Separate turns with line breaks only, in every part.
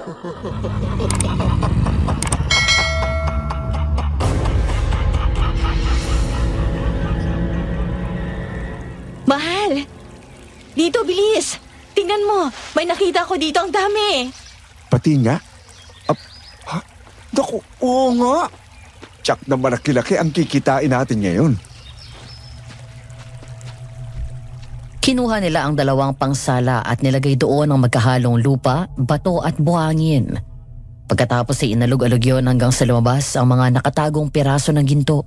Mahal! Dito, bilis! Tingnan mo, may nakita ko dito, ang dami.
Pati nga? Ha? Naku, oo nga. Tsak na malaki-laki ang kikitain natin ngayon.
Kinuha nila ang 2 pangsala at nilagay doon ang magkahalong lupa, bato at buhangin. Pagkatapos ay inalog-alog yun hanggang sa lumabas ang mga nakatagong piraso ng ginto.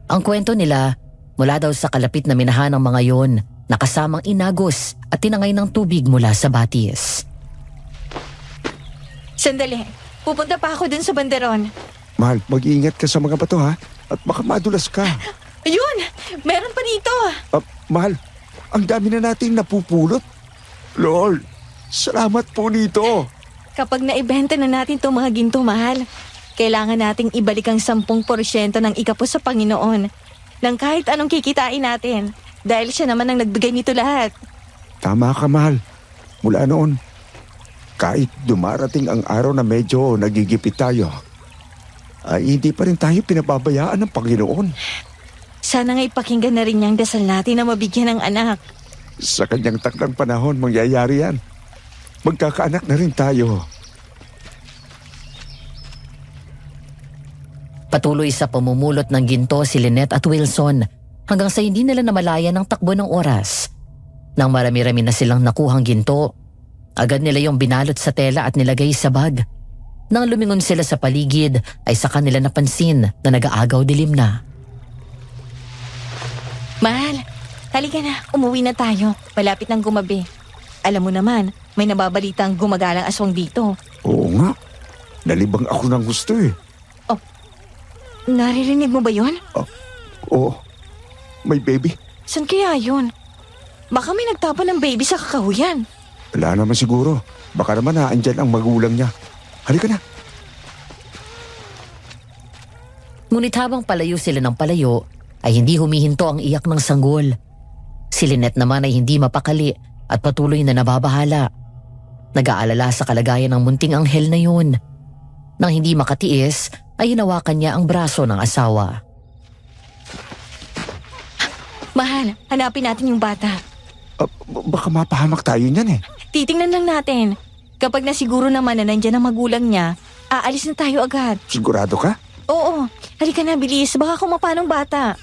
Ang kwento nila, mula daw sa kalapit na minahan ng mga yon, nakasamang inagos at tinangay ng tubig mula sa batis.
Sandali, pupunta pa ako dun sa banderon.
Mahal, mag-iingat ka sa mga bato ha. At baka madulas ka.
Ayun! Meron pa dito!
Mahal, ang dami na nating napupulot. Lord, salamat po nito.
Kapag naibenta na natin itong mga ginto, mahal, kailangan nating ibalik ang 10% ng ikapos sa Panginoon ng kahit anong kikitain natin dahil siya naman ang nagbigay nito lahat.
Tama ka, mahal. Mula noon, kahit dumarating ang araw na medyo nagigipit tayo, ay hindi pa rin tayo pinababayaan ng Panginoon.
Sana nga ipakinggan na rin niyang dasal natin na mabigyan ng anak.
Sa kanyang takdang panahon, mangyayari yan. Magkakaanak na rin tayo.
Patuloy sa pamumulot ng ginto si Lynette at Wilson hanggang sa hindi nila namalayan ng takbo ng oras. Nang marami-rami na silang nakuhang ginto, agad nila yung binalot sa tela at nilagay sa bag. Nang lumingon sila sa paligid ay saka nila napansin na nag-aagaw dilim na.
Mahal, halika na, umuwi na tayo. Malapit ng gumabi. Alam mo naman, may nababalitang gumagalang aswang dito.
Oo nga. Nalibang ako ng gusto eh.
Naririnig mo ba yun?
Oo. May baby.
San kaya yun? Baka may nagtapon ng baby sa kakahuyan.
Wala naman siguro. Baka naman naandyan ang magulang niya. Halika na.
Ngunit habang palayo sila ng palayo, ay hindi humihinto ang iyak ng sanggol. Si Lynette naman ay hindi mapakali at patuloy na nababahala. Nag-aalala sa kalagayan ng munting anghel na yun. Nang hindi makatiis, ay hinawakan niya ang braso ng asawa.
Mahal, hanapin natin yung bata.
Baka mapahamak tayo niyan eh.
Titingnan lang natin. Kapag nasiguro naman na nandyan ang magulang niya, aalis na tayo agad.
Sigurado ka?
Oo, halika na, bilis. Baka kumapa ng bata.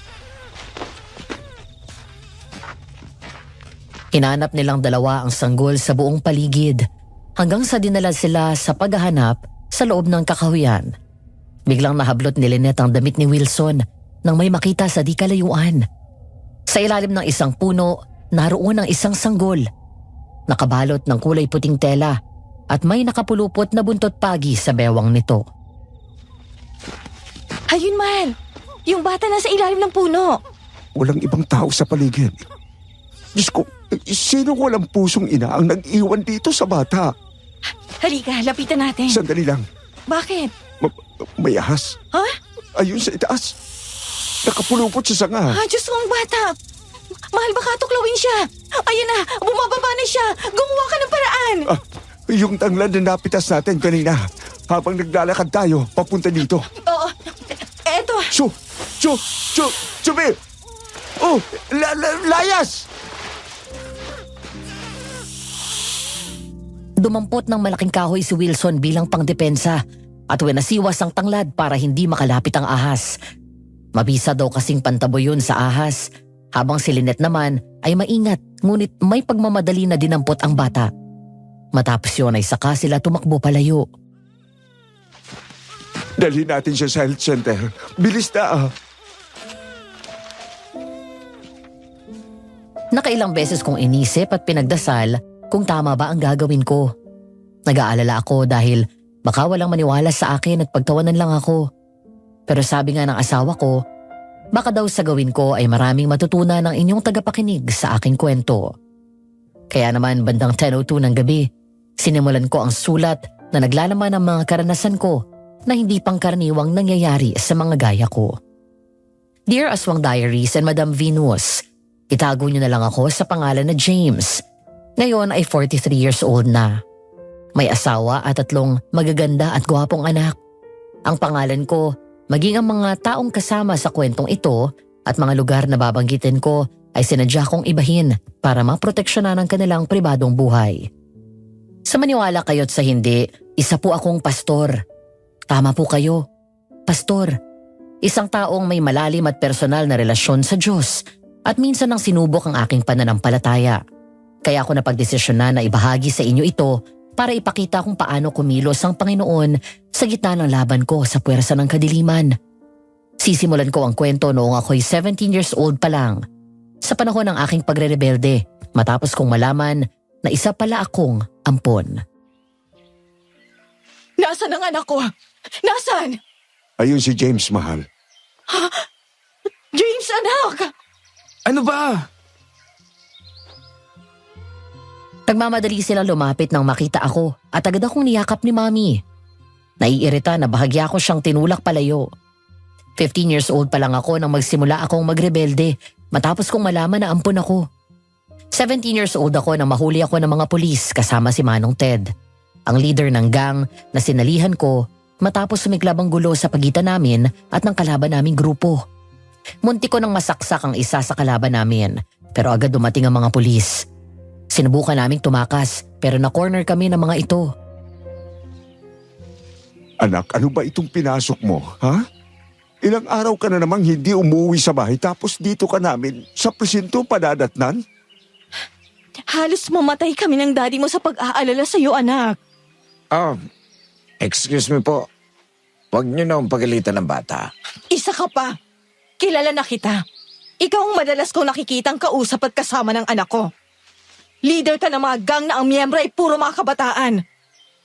Hinanap nilang 2 ang sanggol sa buong paligid hanggang sa dinala sila sa paghahanap sa loob ng kakahuyan. Biglang nahablot ni Lynette ang damit ni Wilson nang may makita sa di kalayuan. Sa ilalim ng isang puno, naroon ang isang sanggol. Nakabalot ng kulay puting tela at may nakapulupot na buntot pagi sa bewang nito.
Ayun, mahal. Yung bata nasa ilalim ng puno.
Walang ibang tao sa paligid. Diyos ko, sino walang pusong ina ang nag-iwan dito sa bata?
Halika, lapitan natin.
Sandali lang.
Bakit?
May ahas.
Ha?
Ayun sa itaas. Nakapulupot sa sanga.
Diyos ko, ang bata. Mahal, baka tuklawin siya. Ayun na, bumababa na siya. Gumawa ka ng paraan.
Yung tanglad na napitas natin kanina habang naglalakad tayo papunta dito.
Oo, eto.
Chumi! Oh, layas!
Dumampot ng malaking kahoy si Wilson bilang pangdepensa at winasiwas ang tanglad para hindi makalapit ang ahas. Mabisa daw kasing pantaboy yun sa ahas, habang si Lynette naman ay maingat ngunit may pagmamadali na dinampot ang bata. Matapos yun ay saka sila tumakbo palayo.
Dalhin natin siya sa health center. Bilis na
Nakailang beses kong inisip at pinagdasal kung tama ba ang gagawin ko. Nag-aalala ako dahil baka walang maniwala sa akin at pagtawanan lang ako. Pero sabi nga ng asawa ko, baka daw sa gawin ko ay maraming matutunan ng inyong tagapakinig sa aking kwento. Kaya naman bandang 10:02 ng gabi, sinimulan ko ang sulat na naglalaman ng mga karanasan ko na hindi pangkaraniwang nangyayari sa mga gaya ko. Dear Aswang Diaries and Madam Venus, itago niyo na lang ako sa pangalan na James. Ngayon ay 43 years old na. May asawa at 3 magaganda at gwapong anak. Ang pangalan ko, maging ang mga taong kasama sa kwentong ito at mga lugar na babanggitin ko ay sinadya kong ibahin para maproteksyonan ang kanilang pribadong buhay. Sa maniwala kayo't sa hindi, isa po akong pastor. Tama po kayo, pastor. Isang taong may malalim at personal na relasyon sa Diyos at minsan nang sinubok ang aking pananampalataya. Kaya ako napagdesisyonan na ibahagi sa inyo ito para ipakita kung paano kumilos ang Panginoon sa gitna ng laban ko sa puwersa ng kadiliman. Sisimulan ko ang kwento noong ako'y 17 years old pa lang. Sa panahon ng aking pagre-rebelde, matapos kong malaman na isa pala akong ampon.
Nasaan ang anak ko? Nasaan?
Ayun si James, mahal.
James, anak!
Ano ba?
Nagmamadali sila lumapit nang makita ako at agad akong niyakap ni Mami. Naiirita na bahagya ko siyang tinulak palayo. 15 years old pa lang ako nang magsimula akong magrebelde matapos kong malaman na ampon ako. 17 years old ako nang mahuli ako ng mga pulis kasama si Manong Ted, ang leader ng gang na sinalihan ko matapos sumiklab ang gulo sa pagitan namin at ng kalaban naming grupo. Munti ko nang masaksak ang isa sa kalaban namin pero agad dumating ang mga pulis. Sinubukan naming tumakas pero na-corner kami ng mga ito.
Anak, ano ba itong pinasok mo, ha? Ilang araw ka na namang hindi umuwi sa bahay tapos dito ka namin sa presinto padadatnan?
Halos mamatay kami ng daddy mo sa pag-aalala sa iyo, anak.
Excuse me po. Huwag niyo na pagalitan ng bata.
Isa ka pa. Kilala na kita. Ikaw ang madalas kong nakikitang kausap at kasama ng anak ko. Leader ka ng mga gang na ang miyembro ay puro mga kabataan.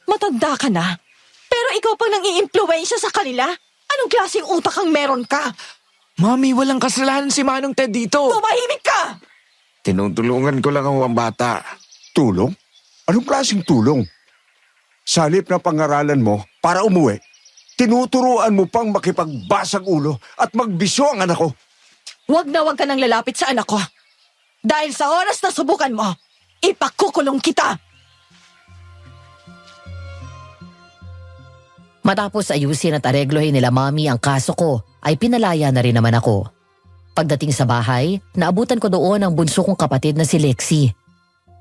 Matanda ka na. Pero ikaw pang nang-iimpluwensya sa kanila? Anong klaseng utak ang meron ka?
Mami, walang kasalanan si Manong Ted dito.
Tumahimik ka!
Tinutulungan ko lang ang bata.
Tulong? Anong klaseng tulong? Sa halip na pangaralan mo para umuwi, tinuturuan mo pang makipagbasag ulo at magbisyo ang anak ko.
Huwag ka nang lalapit sa anak ko. Dahil sa oras na subukan mo, ipakukulong kita!
Matapos ayusin at areglohin nila Mami ang kaso ko, ay pinalaya na rin naman ako. Pagdating sa bahay, naabutan ko doon ang bunso kong kapatid na si Lexi.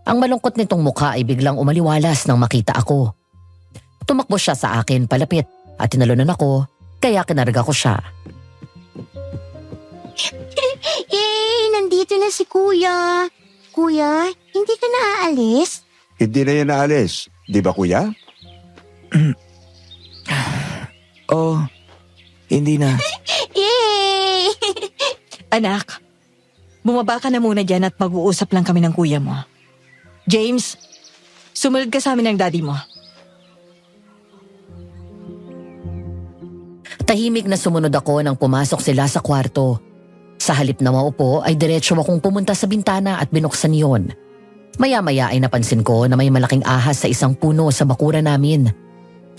Ang malungkot nitong mukha ay biglang umaliwalas nang makita ako. Tumakbo siya sa akin palapit at tinalunan ako, kaya kinarga ko siya.
Nandito na si Kuya. Kuya, hindi ka na aalis?
Hindi na yan naalis. Di ba, kuya?
Oh, hindi na.
Yay!
Anak, bumaba ka na muna dyan at mag-uusap lang kami ng kuya mo. James, sumunod ka sa amin ng daddy mo.
Tahimik na sumunod ako nang pumasok sila sa kwarto. Sa halip na maupo ay diretso akong pumunta sa bintana at binuksan yon. Maya-maya ay napansin ko na may malaking ahas sa isang puno sa bakuran namin.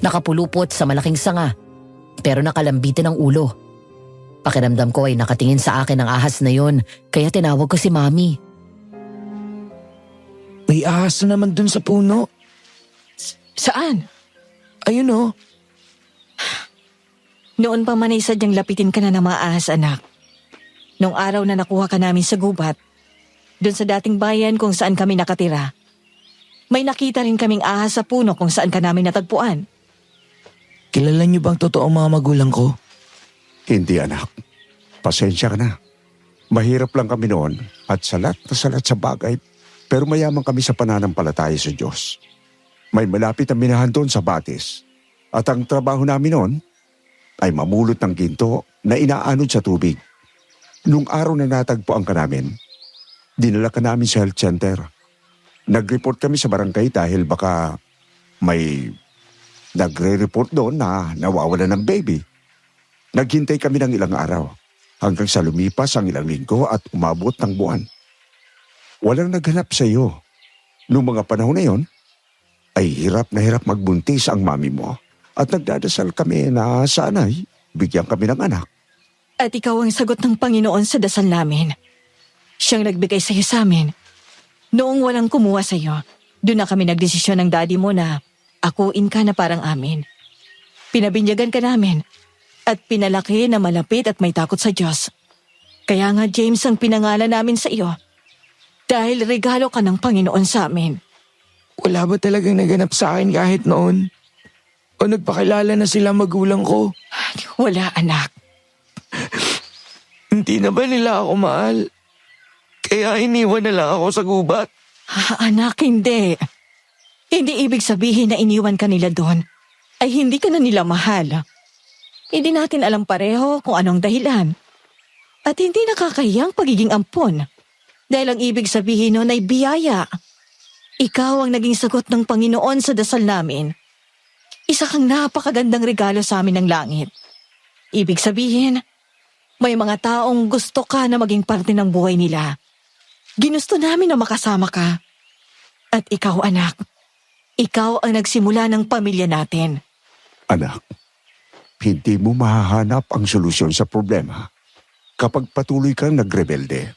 Nakapulupot sa malaking sanga, pero nakalambitin ang ulo. Pakiramdam ko ay nakatingin sa akin ang ahas na yon, kaya tinawag ko si Mami.
May ahas na naman dun sa puno.
Saan?
Ayun oh.
Noon pa man ay sadyang lapitin ka na ng mga ahas, anak. Nung araw na nakuha ka namin sa gubat, dun sa dating bayan kung saan kami nakatira, may nakita rin kaming ahas sa puno kung saan ka namin natagpuan.
Kilala niyo bang totoo mga magulang ko?
Hindi, anak. Pasensya ka na. Mahirap lang kami noon at salat na salat sa bagay, pero mayaman kami sa pananampalataya sa Diyos. May malapit na minahan doon sa Batis at ang trabaho namin noon ay mamulot ng ginto na inaanod sa tubig. Nung araw na natagpuan ka namin, dinala ka namin sa health center. Nag-report kami sa barangay dahil baka may nagre-report doon na nawawala ng baby. Naghintay kami ng ilang araw hanggang sa lumipas ang ilang linggo at umabot ng buwan. Walang naghanap sa iyo. Noong mga panahon na yon, ay hirap na hirap magbuntis ang mami mo at nagdadasal kami na sana'y bigyan kami ng anak.
At ikaw ang sagot ng Panginoon sa dasal namin. Siyang nagbigay sa iyo sa amin. Noong walang kumuha sa iyo, doon na kami nagdesisyon ng daddy mo na akuin ka na parang amin. Pinabinyagan ka namin at pinalaki na malapit at may takot sa Diyos. Kaya nga James ang pinangalan namin sa iyo. Dahil regalo ka ng Panginoon sa amin.
Wala ba talagang naganap sa akin kahit noon? O nagpakilala na sila magulang ko?
Wala anak.
Hindi na ba nila ako mahal? Kaya iniwan na lang ako sa gubat.
Anak, hindi. Hindi ibig sabihin na iniwan ka nila doon ay hindi ka na nila mahal. Hindi natin alam pareho kung anong dahilan. At hindi nakakahiyang pagiging ampon. Dahil ang ibig sabihin nun ay biyaya. Ikaw ang naging sagot ng Panginoon sa dasal namin. Isa kang napakagandang regalo sa amin ng langit. Ibig sabihin, may mga taong gusto ka na maging parte ng buhay nila. Ginusto namin na makasama ka. At ikaw, anak, ikaw ang nagsimula ng pamilya natin.
Anak, hindi mo mahahanap ang solusyon sa problema kapag patuloy kang nagrebelde.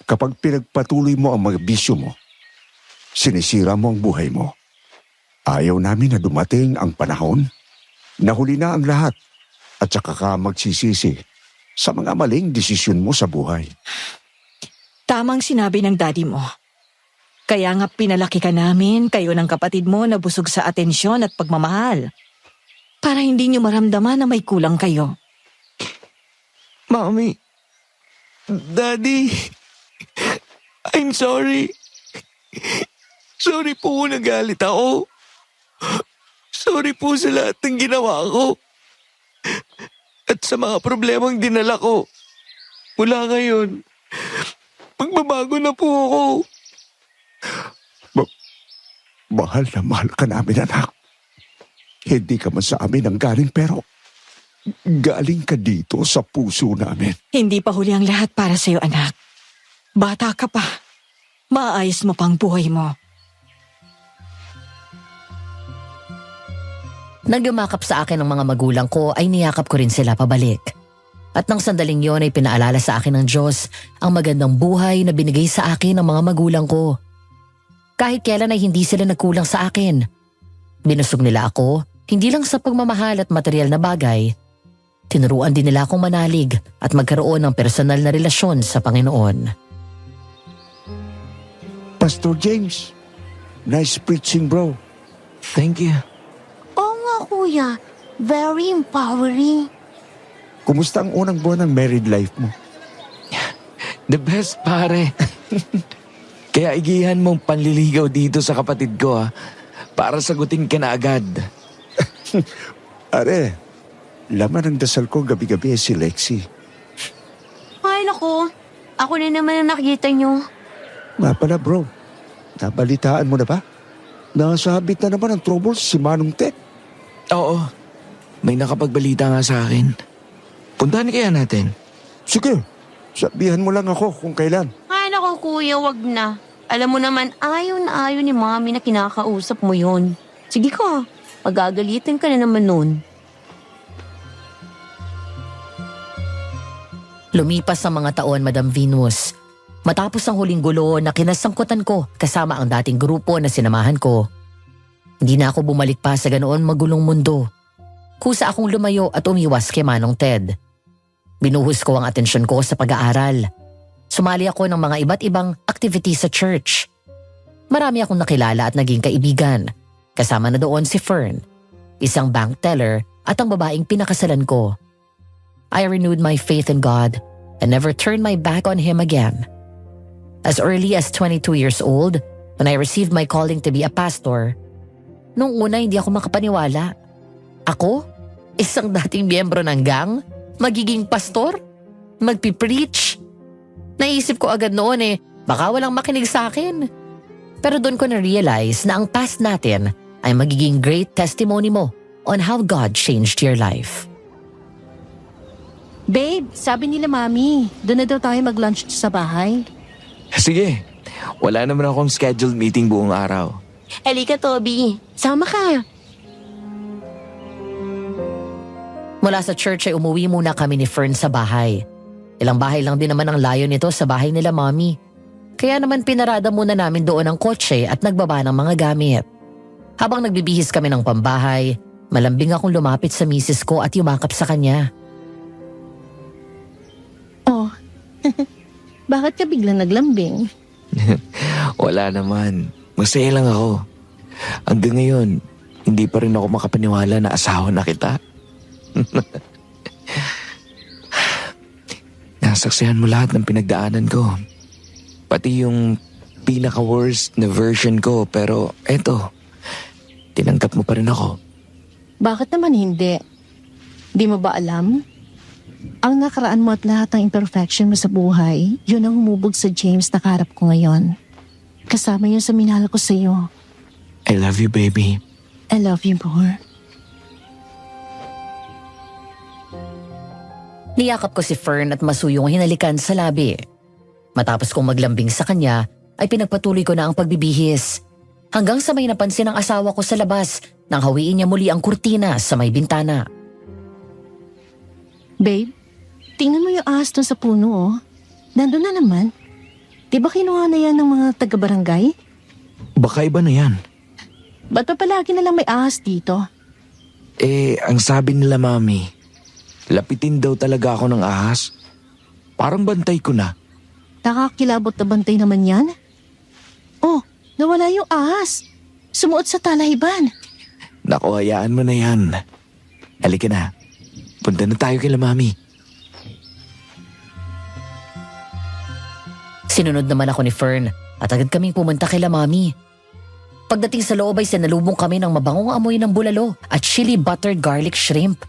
Kapag pinagpatuloy mo ang mga bisyo mo, sinisira mo ang buhay mo. Ayaw namin na dumating ang panahon na huli na ang lahat at saka ka magsisisi sa mga maling desisyon mo sa buhay.
Tamang sinabi ng daddy mo. Kaya nga pinalaki ka namin, kayo ng kapatid mo na busog sa atensyon at pagmamahal. Para hindi niyo maramdaman na may kulang kayo.
Mami, Daddy, I'm sorry. Sorry po kung nagalit ako. Sorry po sa lahat ng ginawa ko. At sa mga problemang dinala ko. Mula ngayon, magbabago na po ako.
Mahal na mahal ka namin, anak. Hindi ka man sa amin ang galing pero galing ka dito sa puso namin.
Hindi pa huli ang lahat para sa'yo, anak. Bata ka pa. Maayos mo pang buhay mo.
Nang yumakap sa akin ng mga magulang ko ay niyakap ko rin sila pabalik. At nang sandaling yon ay pinaalala sa akin ng Diyos ang magandang buhay na binigay sa akin ng mga magulang ko. Kahit kailan ay hindi sila nagkulang sa akin. Binusog nila ako, hindi lang sa pagmamahal at material na bagay. Tinuruan din nila akong manalig at magkaroon ng personal na relasyon sa Panginoon.
Pastor James, nice preaching, bro.
Thank you.
Oo nga, kuya. Very empowering.
Kumusta ang unang buwan ng married life mo?
The best, pare. Kaya igihan mong panliligaw dito sa kapatid ko para sagutin ka na agad.
Are, laman ng dasal ko gabi-gabi si Lexi.
Ay, naku. Ako na naman ang nakikita nyo.
Nga pala, bro. Nabalitaan mo na ba? Nasabit na naman ang troubles si Manong Ted.
Oo, may nakapagbalita nga sa akin. Puntahan kaya natin.
Sige, sabihan mo lang ako kung kailan.
Ay, naku, kuya, wag na. Alam mo naman, ayaw na ayaw ni mami na kinakausap mo yon. Sige ka, magagalitin ka na naman nun.
Lumipas ang mga taon, Madam Venus. Matapos ang huling gulo na kinasangkutan ko kasama ang dating grupo na sinamahan ko. Hindi na ako bumalik pa sa ganoon magulong mundo. Kusa akong lumayo at umiwas kay Manong Ted. Binuhos ko ang atensyon ko sa pag-aaral. Sumali ako ng mga iba't ibang activities sa church. Marami akong nakilala at naging kaibigan. Kasama na doon si Fern, isang bank teller at ang babaeng pinakasalan ko. I renewed my faith in God and never turned my back on Him again. As early as 22 years old, when I received my calling to be a pastor, nung una hindi ako makapaniwala. Ako, isang dating miyembro ng gang, magiging pastor? Magpipreach? Naisip ko agad noon baka walang makinig sa akin. Pero doon ko na-realize na ang past natin ay magiging great testimony mo on how God changed your life.
Babe, sabi nila mami, doon na daw tayo mag-lunch sa bahay.
Sige, wala naman akong scheduled meeting buong araw.
Halika, Toby. Sama ka.
Mula sa church ay umuwi muna kami ni Fern sa bahay. Ilang bahay lang din naman ang layo nito sa bahay nila mami. Kaya naman pinarada muna namin doon ang kotse at nagbaba ng mga gamit. Habang nagbibihis kami ng pambahay, malambing akong lumapit sa misis ko at yumakap sa kanya.
Oh, bakit ka biglang naglambing?
Wala naman. Masaya lang ako. Hanggang ngayon, hindi pa rin ako makapaniwala na asawa na kita. Nasaksihan mo lahat ng pinagdaanan ko. Pati yung pinaka-worst na version ko, pero eto, tinanggap mo pa rin ako.
Bakit naman hindi? Di mo ba alam? Ang nakaraan mo at lahat ng imperfection mo sa buhay, yun ang humubog sa James na kaharap ko ngayon. Kasama yun sa minahal ko sa'yo.
I love you, baby.
I love you more.
Niyakap ko si Fern at masuyong hinalikan sa labi. Matapos kong maglambing sa kanya, ay pinagpatuloy ko na ang pagbibihis. Hanggang sa may napansin ng asawa ko sa labas nang hawiin niya muli ang kurtina sa may bintana.
Babe, tingnan mo yung ahas dun sa puno oh. Nandun na naman. Di ba kinuha na yan ng mga taga-barangay?
Baka iba na yan.
Ba't pa palagi na lang may ahas dito?
Ang sabi nila, Mami, lapitin daw talaga ako ng ahas. Parang bantay ko na.
Nakakilabot na bantay naman yan? Oh, nawala yung ahas. Sumuot sa talahiban.
Naku, hayaan mo na yan. Halika na. Punta na tayo kila Mami.
Sinunod naman ako ni Fern at agad kaming pumunta kila Mami. Pagdating sa loob ay sinalubong kami ng mabangong amoy ng bulalo at chili buttered garlic shrimp.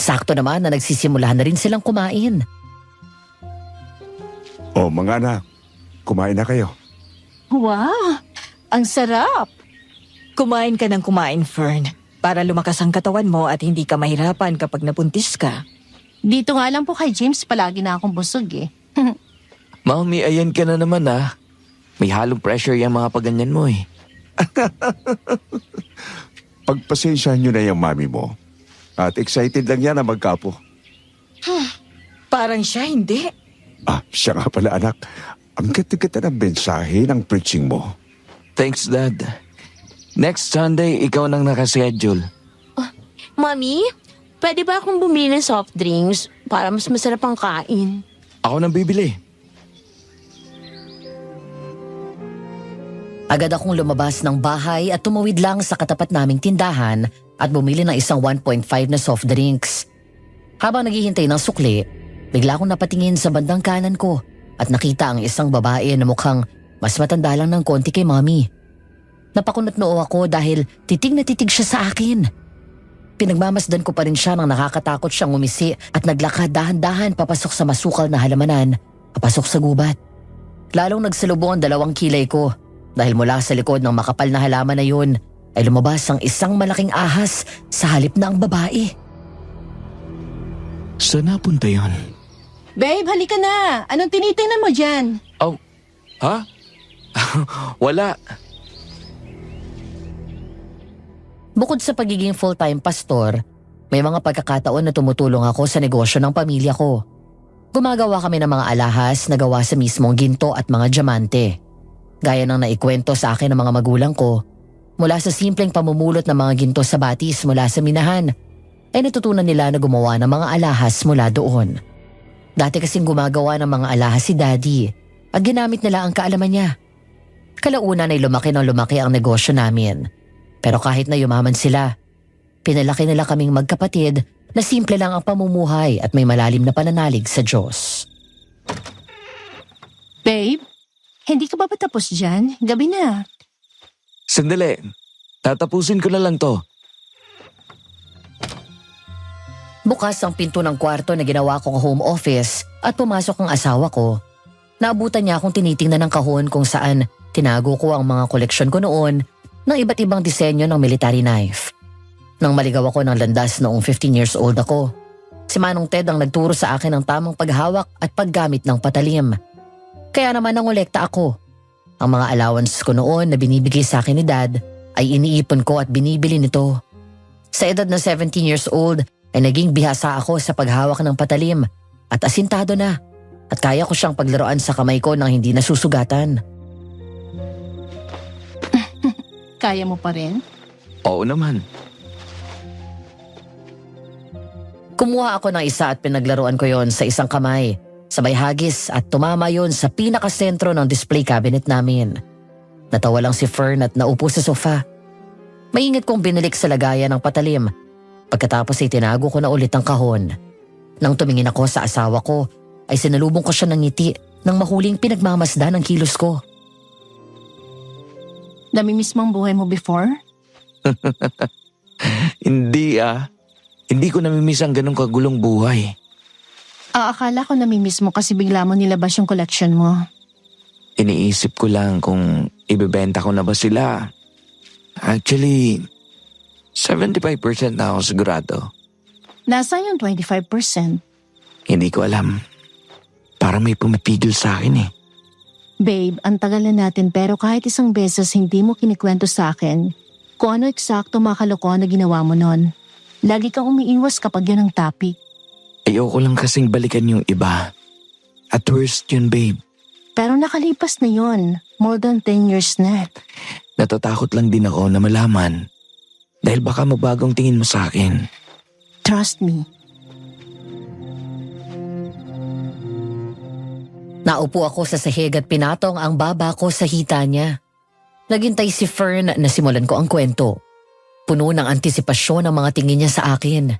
Sakto naman na nagsisimulahan na rin silang kumain.
O mga anak, kumain na kayo.
Wow, ang sarap.
Kumain ka ng kumain, Fern. Para lumakas ang katawan mo at hindi ka mahirapan kapag napuntis ka.
Dito nga lang po kay James palagi na akong busog eh.
Mami, ayan ka na naman ah. May halong pressure yung mga paganyan mo eh.
Pagpasensyahan nyo na yung mami mo. At excited lang yan na magkapo.
Parang siya, hindi.
Siya nga pala anak. Ang ganda-ganda ng mensahe ng preaching mo.
Thanks, Dad. Next Sunday, ikaw nang nakaschedule.
Mami, pwede ba akong bumili ng soft drinks para mas masarap ang kain?
Ako nang bibili.
Agad akong lumabas ng bahay at tumawid lang sa katapat naming tindahan at bumili ng isang 1.5 na soft drinks. Habang naghihintay ng sukli, bigla akong napatingin sa bandang kanan ko at nakita ang isang babae na mukhang mas matanda lang ng konti kay Mami. Napakunot noo ako dahil titig na titig siya sa akin. Pinagmamasdan ko pa rin siya nang nakakatakot siyang umisi at naglakad dahan-dahan papasok sa masukal na halamanan, papasok sa gubat. Lalong nagsalubong ang dalawang kilay ko dahil mula sa likod ng makapal na halaman na yun ay lumabas ang isang malaking ahas sa halip na ang babae.
Saan napunta yun?
Babe, halika na. Anong tinitingnan mo dyan?
Ha? Wala.
Bukod sa pagiging full-time pastor, may mga pagkakataon na tumutulong ako sa negosyo ng pamilya ko. Gumagawa kami ng mga alahas na gawa sa mismong ginto at mga diamante. Gaya ng naikwento sa akin ng mga magulang ko, mula sa simpleng pamumulot ng mga ginto sa batis mula sa minahan, ay natutunan nila na gumawa ng mga alahas mula doon. Dati kasing gumagawa ng mga alahas si Daddy at ginamit nila ang kaalaman niya. Kalaunan ay lumaki ng lumaki ang negosyo namin. Pero kahit na yumaman sila, pinalaki nila kaming magkapatid na simple lang ang pamumuhay at may malalim na pananalig sa Diyos.
Babe, hindi ka ba tapos dyan? Gabi na.
Sandali. Tatapusin ko na lang to.
Bukas ang pinto ng kwarto na ginawa kong home office at pumasok ang asawa ko. Naabutan niya akong tinitingnan ng kahon kung saan tinago ko ang mga koleksyon ko noon ng iba't ibang disenyo ng military knife. Nang maligaw ako ng landas noong 15 years old ako, si Manong Ted ang nagturo sa akin ng tamang paghawak at paggamit ng patalim. Kaya naman nangolekta ako. Ang mga allowance ko noon na binibigay sa akin ni Dad ay iniipon ko at binibili nito. Sa edad na 17 years old ay naging bihasa ako sa paghawak ng patalim at asintado na at kaya ko siyang paglaruan sa kamay ko nang hindi nasusugatan.
Kaya mo pa rin?
Oo naman.
Kumuha ako ng isa at pinaglaruan ko yon sa isang kamay. Sabay hagis at tumama yon sa pinakasentro ng display cabinet namin. Natawa lang si Fern at naupo sa sofa. Maingat kong binilik sa lagayan ng patalim. Pagkatapos ay tinago ko na ulit ang kahon. Nang tumingin ako sa asawa ko, ay sinalubong ko siya ng ngiti nang mahuling pinagmamasdan ang kilos ko.
Namimiss mo ang buhay mo before?
Hindi Hindi ko namimiss ang ganong kagulong buhay.
Akala ko namimiss mo kasi bigla mo nilabas yung collection mo.
Iniisip ko lang kung ibebenta ko na ba sila. Actually, 75% na ako sigurado.
Nasaan yung 25%?
Hindi ko alam. Parang may pumipigil sa akin eh.
Babe, ang tagal na natin pero kahit isang beses hindi mo kinikwento sa akin kung ano eksakto mga kalokohan na ginawa mo nun. Lagi kang umiiwas kapag yun ang topic.
Ayoko lang kasing balikan yung iba. At worst yun, babe.
Pero nakalipas na yun. More than 10 years na.
Natatakot lang din ako na malaman. Dahil baka mabagong tingin mo sa akin.
Trust me.
Naupo ako sa sahig at pinatong ang baba ko sa hita niya. Naghintay si Fern na simulan ko ang kwento. Puno ng antisipasyon ang mga tingin niya sa akin.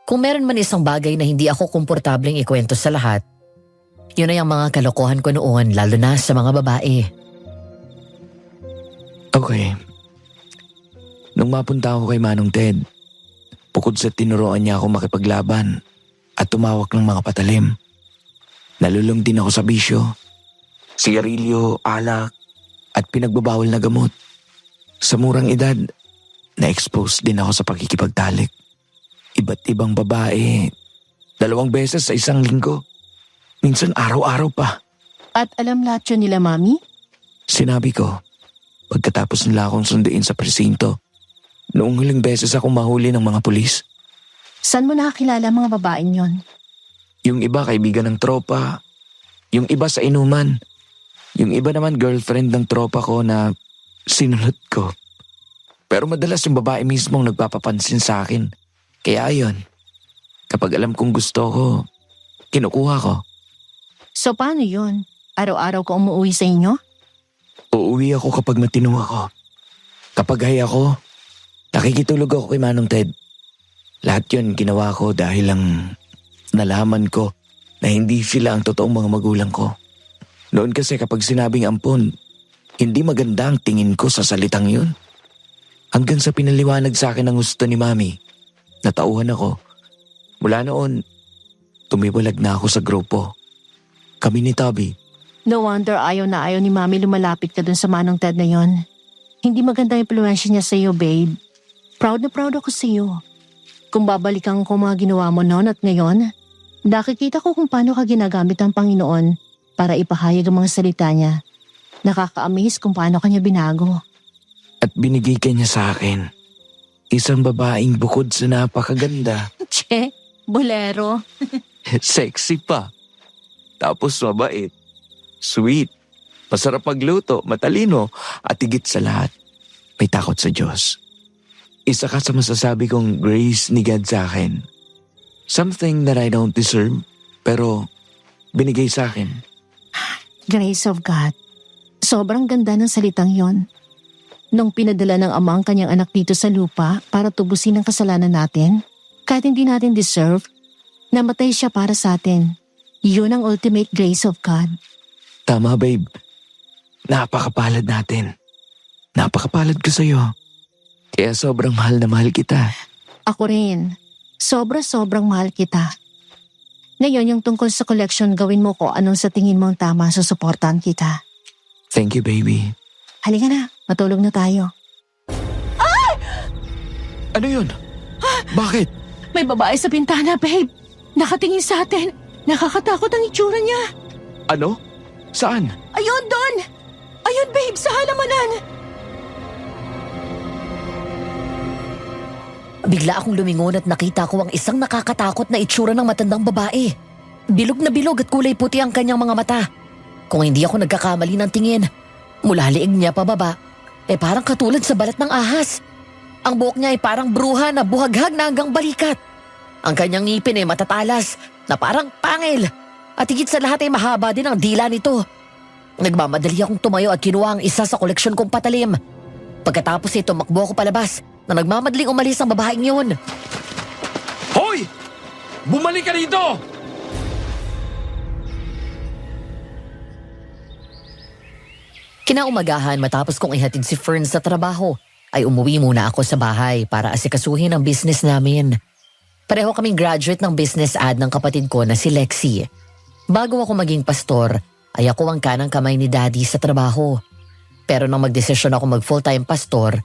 Kung meron man isang bagay na hindi ako komportableng ikwento sa lahat, yun ay ang mga kalokohan ko noon, lalo na sa mga babae.
Okay. Nung mapunta ako kay Manong Ted, bukod sa tinuruan niya ako makipaglaban at tumawak ng mga patalim, nalulong din ako sa bisyo, sigarilyo, alak at pinagbabawal na gamot. Sa murang edad, na-expose din ako sa pagkikipagtalik. Iba't ibang babae, 2 beses sa isang linggo. Minsan araw-araw pa.
At alam lahat yun nila, Mami?
Sinabi ko, pagkatapos nila akong sunduin sa presinto, noong huling beses akong mahuli ng mga pulis.
Saan mo nakakilala ang mga babaeng yon?
Yung iba kaibigan ng tropa, yung iba sa inuman, yung iba naman girlfriend ng tropa ko na sinunod ko. Pero madalas yung babae mismong nagpapapansin sa akin. Kaya ayun, kapag alam kong gusto ko, kinukuha ko.
So paano yun? Araw-araw ka umuwi sa inyo?
Uuwi ako kapag matino ako. Kapag high ako, nakikitulog ako kay Manong Ted. Lahat yun ginawa ko dahil lang nalaman ko na hindi sila ang totoong mga magulang ko. Noon kasi kapag sinabing ampon, hindi maganda ang tingin ko sa salitang yun. Hanggang sa pinaliwanag sa akin ang gusto ni Mami, natauhan ako. Mula noon, tumiwalag na ako sa grupo. Kami ni Toby.
No wonder ayaw na ayaw ni Mami lumalapit ka dun sa Manong Ted na yon. Hindi maganda ang impluensya niya sa iyo, babe. Proud na proud ako sa iyo. Kung babalikan ko mga ginawa mo noon at ngayon, nakikita ko kung paano ka ginagamit ng Panginoon para ipahayag ang mga salita niya. Nakaka-amaze kung paano kanya binago.
At binigay ka niya sa akin. Isang babaeng bukod sa napakaganda,
Che, bolero.
sexy pa. Tapos mabait, sweet, masarap magluto, matalino, at higit sa lahat, may takot sa Diyos. Isa ka sa masasabi kong grace ni God sa akin. Something that I don't deserve, pero binigay sa akin.
Grace of God. Sobrang ganda ng salitang yon. Nung pinadala ng Ama ang kanyang anak dito sa lupa para tubusin ang kasalanan natin, kahit hindi natin deserve, namatay siya para sa atin. Yun ang ultimate grace of God.
Tama, babe. Napakapalad natin. Napakapalad ko sa'yo. Kaya sobrang mahal na mahal kita.
Ako rin. Sobrang mahal kita. Ngayon yung tungkol sa collection, gawin mo ko anong sa tingin mong tama, susuportahan kita.
Thank you, baby.
Halika na, matulog na tayo.
Ano yun? Bakit?
May babae sa bintana, babe. Nakatingin sa atin. Nakakatakot ang itsura niya.
Ano? Saan?
Ayun, doon! Ayun, babe, sa halamanan!
Bigla akong lumingon at nakita ko ang isang nakakatakot na itsura ng matandang babae. Bilog na bilog at kulay puti ang kanyang mga mata. Kung hindi ako nagkakamali ng tingin, mula liig niya pababa, parang katulad sa balat ng ahas. Ang buhok niya ay parang bruha na buhaghag na hanggang balikat. Ang kanyang ngipin ay matatalas na parang pangil. At higit sa lahat ay mahaba din ang dila nito. Nagmamadali akong tumayo at kinuha ang isa sa koleksyon kong patalim. Pagkatapos ay tumakbo ako palabas na nagmamadaling umalis ang babaeng yun.
Hoy! Bumalik ka dito!
Kinaumagahan matapos kong ihatid si Fern sa trabaho, ay umuwi muna ako sa bahay para asikasuhin ang business namin. Pareho kaming graduate ng business ad ng kapatid ko na si Lexi. Bago ako maging pastor, ay ako ang kanang kamay ni Daddy sa trabaho. Pero nang magdesisyon ako mag full-time pastor,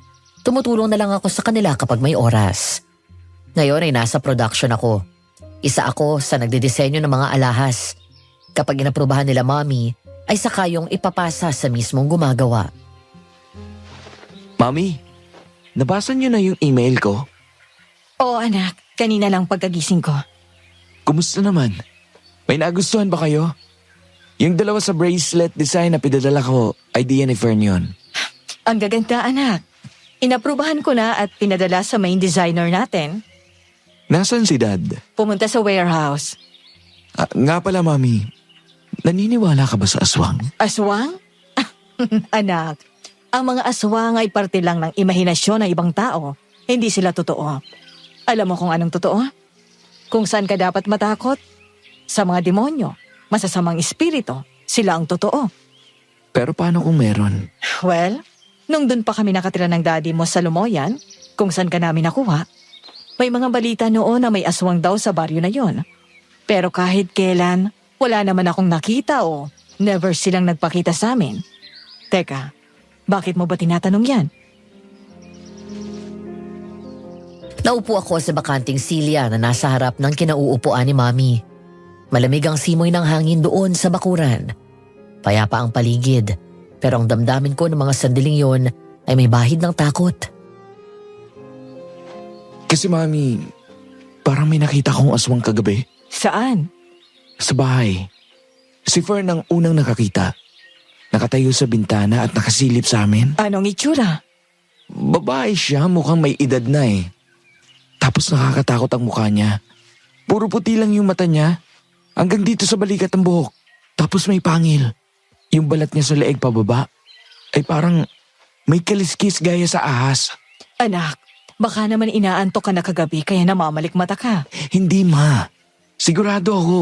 tumutulong na lang ako sa kanila kapag may oras. Ngayon ay nasa production ako. Isa ako sa nagdidisenyo ng mga alahas. Kapag inaprubahan nila Mommy, ay saka yung ipapasa sa mismong gumagawa.
Mami, nabasa niyo na yung email ko?
Oo anak, kanina lang pagkagising ko.
Kumusta naman? May nagustuhan ba kayo? Yung dalawa sa bracelet design na pinadala ko, idea ni Fern yun.
Ang gaganda anak. Inaprubahan ko na at pinadala sa main designer natin.
Nasaan si Dad?
Pumunta sa warehouse.
Nga pala, Mami. Naniniwala ka ba sa aswang?
Aswang? Anak, ang mga aswang ay parte lang ng imahinasyon ng ibang tao. Hindi sila totoo. Alam mo kung anong totoo? Kung saan ka dapat matakot? Sa mga demonyo, masasamang espiritu, sila ang totoo.
Pero paano kung meron?
Well, nung dun pa kami nakatira ng daddy mo sa Lumoyan, kung saan ka namin nakuha, may mga balita noon na may aswang daw sa baryo na yon. Pero kahit kailan, wala naman akong nakita o never silang nagpakita sa amin. Teka, bakit mo ba tinatanong yan?
Naupo ako sa bakanting silya na nasa harap ng kinauupuan ni Mommy. Malamig ang simoy ng hangin doon sa bakuran. Payapa ang paligid, pero ang damdamin ko ng mga sandaling yon ay may bahid ng takot.
Kasi, Mami, parang may nakita kong aswang kagabi.
Saan?
Sa bahay. Si Fern ang unang nakakita. Nakatayo sa bintana at nakasilip sa amin.
Anong itsura?
Babae siya, mukhang may edad na eh. Tapos nakakatakot ang mukha niya. Puro puti lang yung mata niya. Hanggang dito sa balikat ng buhok. Tapos may pangil. Yung balat niya sa leeg pababa ay parang may kaliskis gaya sa ahas.
Anak, baka naman inaantok ka na kagabi kaya namamalik mata ka.
Hindi, Ma. Sigurado ako.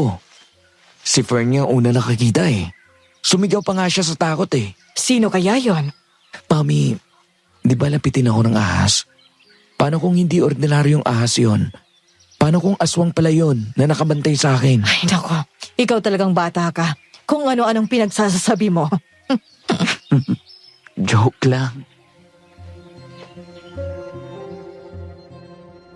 Si Fern niya ang una nakakita eh. Sumigaw pa nga siya sa takot eh.
Sino kaya yon?
Mami, di ba lapitin ako ng ahas? Paano kung hindi ordinaryong ahas yon? Paano kung aswang pala yon na nakabantay sa akin?
Ay nako, ikaw talagang bata ka. Kung ano-anong pinagsasasabi mo.
Joke lang.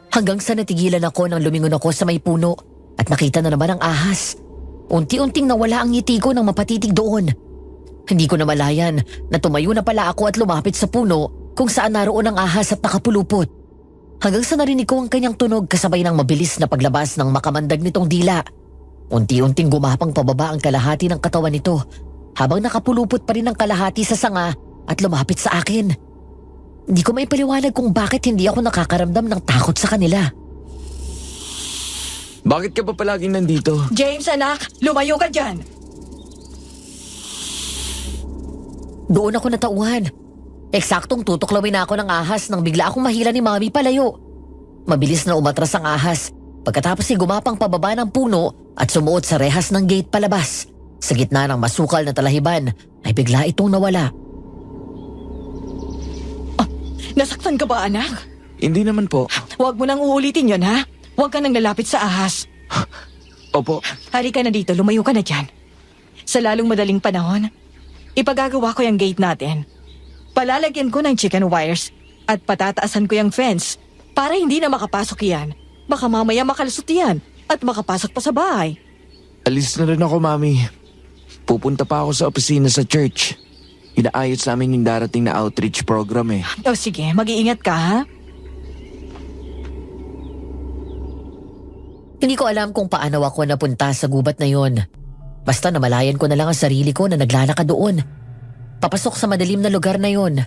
Hanggang sa natigilan ako nang lumingon ako sa may puno at nakita na naman ang ahas. Unti-unting nawala ang ngiti ko nang mapatitig doon. Hindi ko namalayan na tumayo na pala ako at lumapit sa puno kung saan naroon ang ahas at nakapulupot. Hanggang sa narinig ko ang kanyang tunog kasabay ng mabilis na paglabas ng makamandag nitong dila. Unti-unting gumapang pababa ang kalahati ng katawan nito habang nakapulupot pa rin ang kalahati sa sanga at lumapit sa akin. Hindi ko maipaliwanag kung bakit hindi ako nakakaramdam ng takot sa kanila.
Bakit ka pa palaging nandito?
James anak, lumayo ka dyan.
Doon ako natauhan. Eksaktong tutuklawin na ako ng ahas nang bigla akong mahila ni Mami palayo. Mabilis na umatras ang ahas pagkatapos ay gumapang pababa ng puno at sumuot sa rehas ng gate palabas. Sa gitna ng masukal na talahiban ay bigla itong nawala.
Nasaktan ka ba anak?
Hindi naman po.
Huwag mo nang uulitin yon ha. Huwag ka nang lalapit sa ahas.
Opo.
Hari ka na dito, lumayo ka na dyan. Sa lalong madaling panahon, ipagagawa ko yung gate natin. Palalagyan ko ng chicken wires at patataasan ko yung fence para hindi na makapasok yan. Baka mamaya makalusot yan at makapasok pa sa bahay.
Alis na rin ako, Mami. Pupunta pa ako sa opisina sa church. Inaayos namin yung darating na outreach program eh.
O sige, mag-iingat ka ha.
Hindi ko alam kung paano ako napunta sa gubat na yon. Basta namalayan ko na lang ang sarili ko na naglalakad doon. Papasok sa madilim na lugar na yon.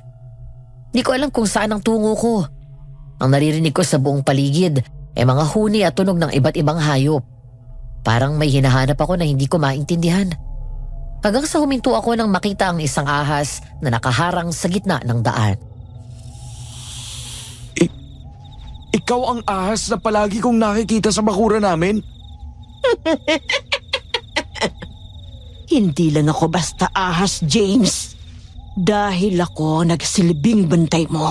Hindi ko alam kung saan ang tungo ko. Ang naririnig ko sa buong paligid ay mga huni at tunog ng iba't ibang hayop. Parang may hinahanap ako na hindi ko maintindihan. Hanggang sa huminto ako nang makita ang isang ahas na nakaharang sa gitna ng daan.
Ikaw ang ahas na palagi kong nakikita sa bakuran namin?
Hindi lang ako basta ahas, James. Dahil ako nagsilbing bantay mo.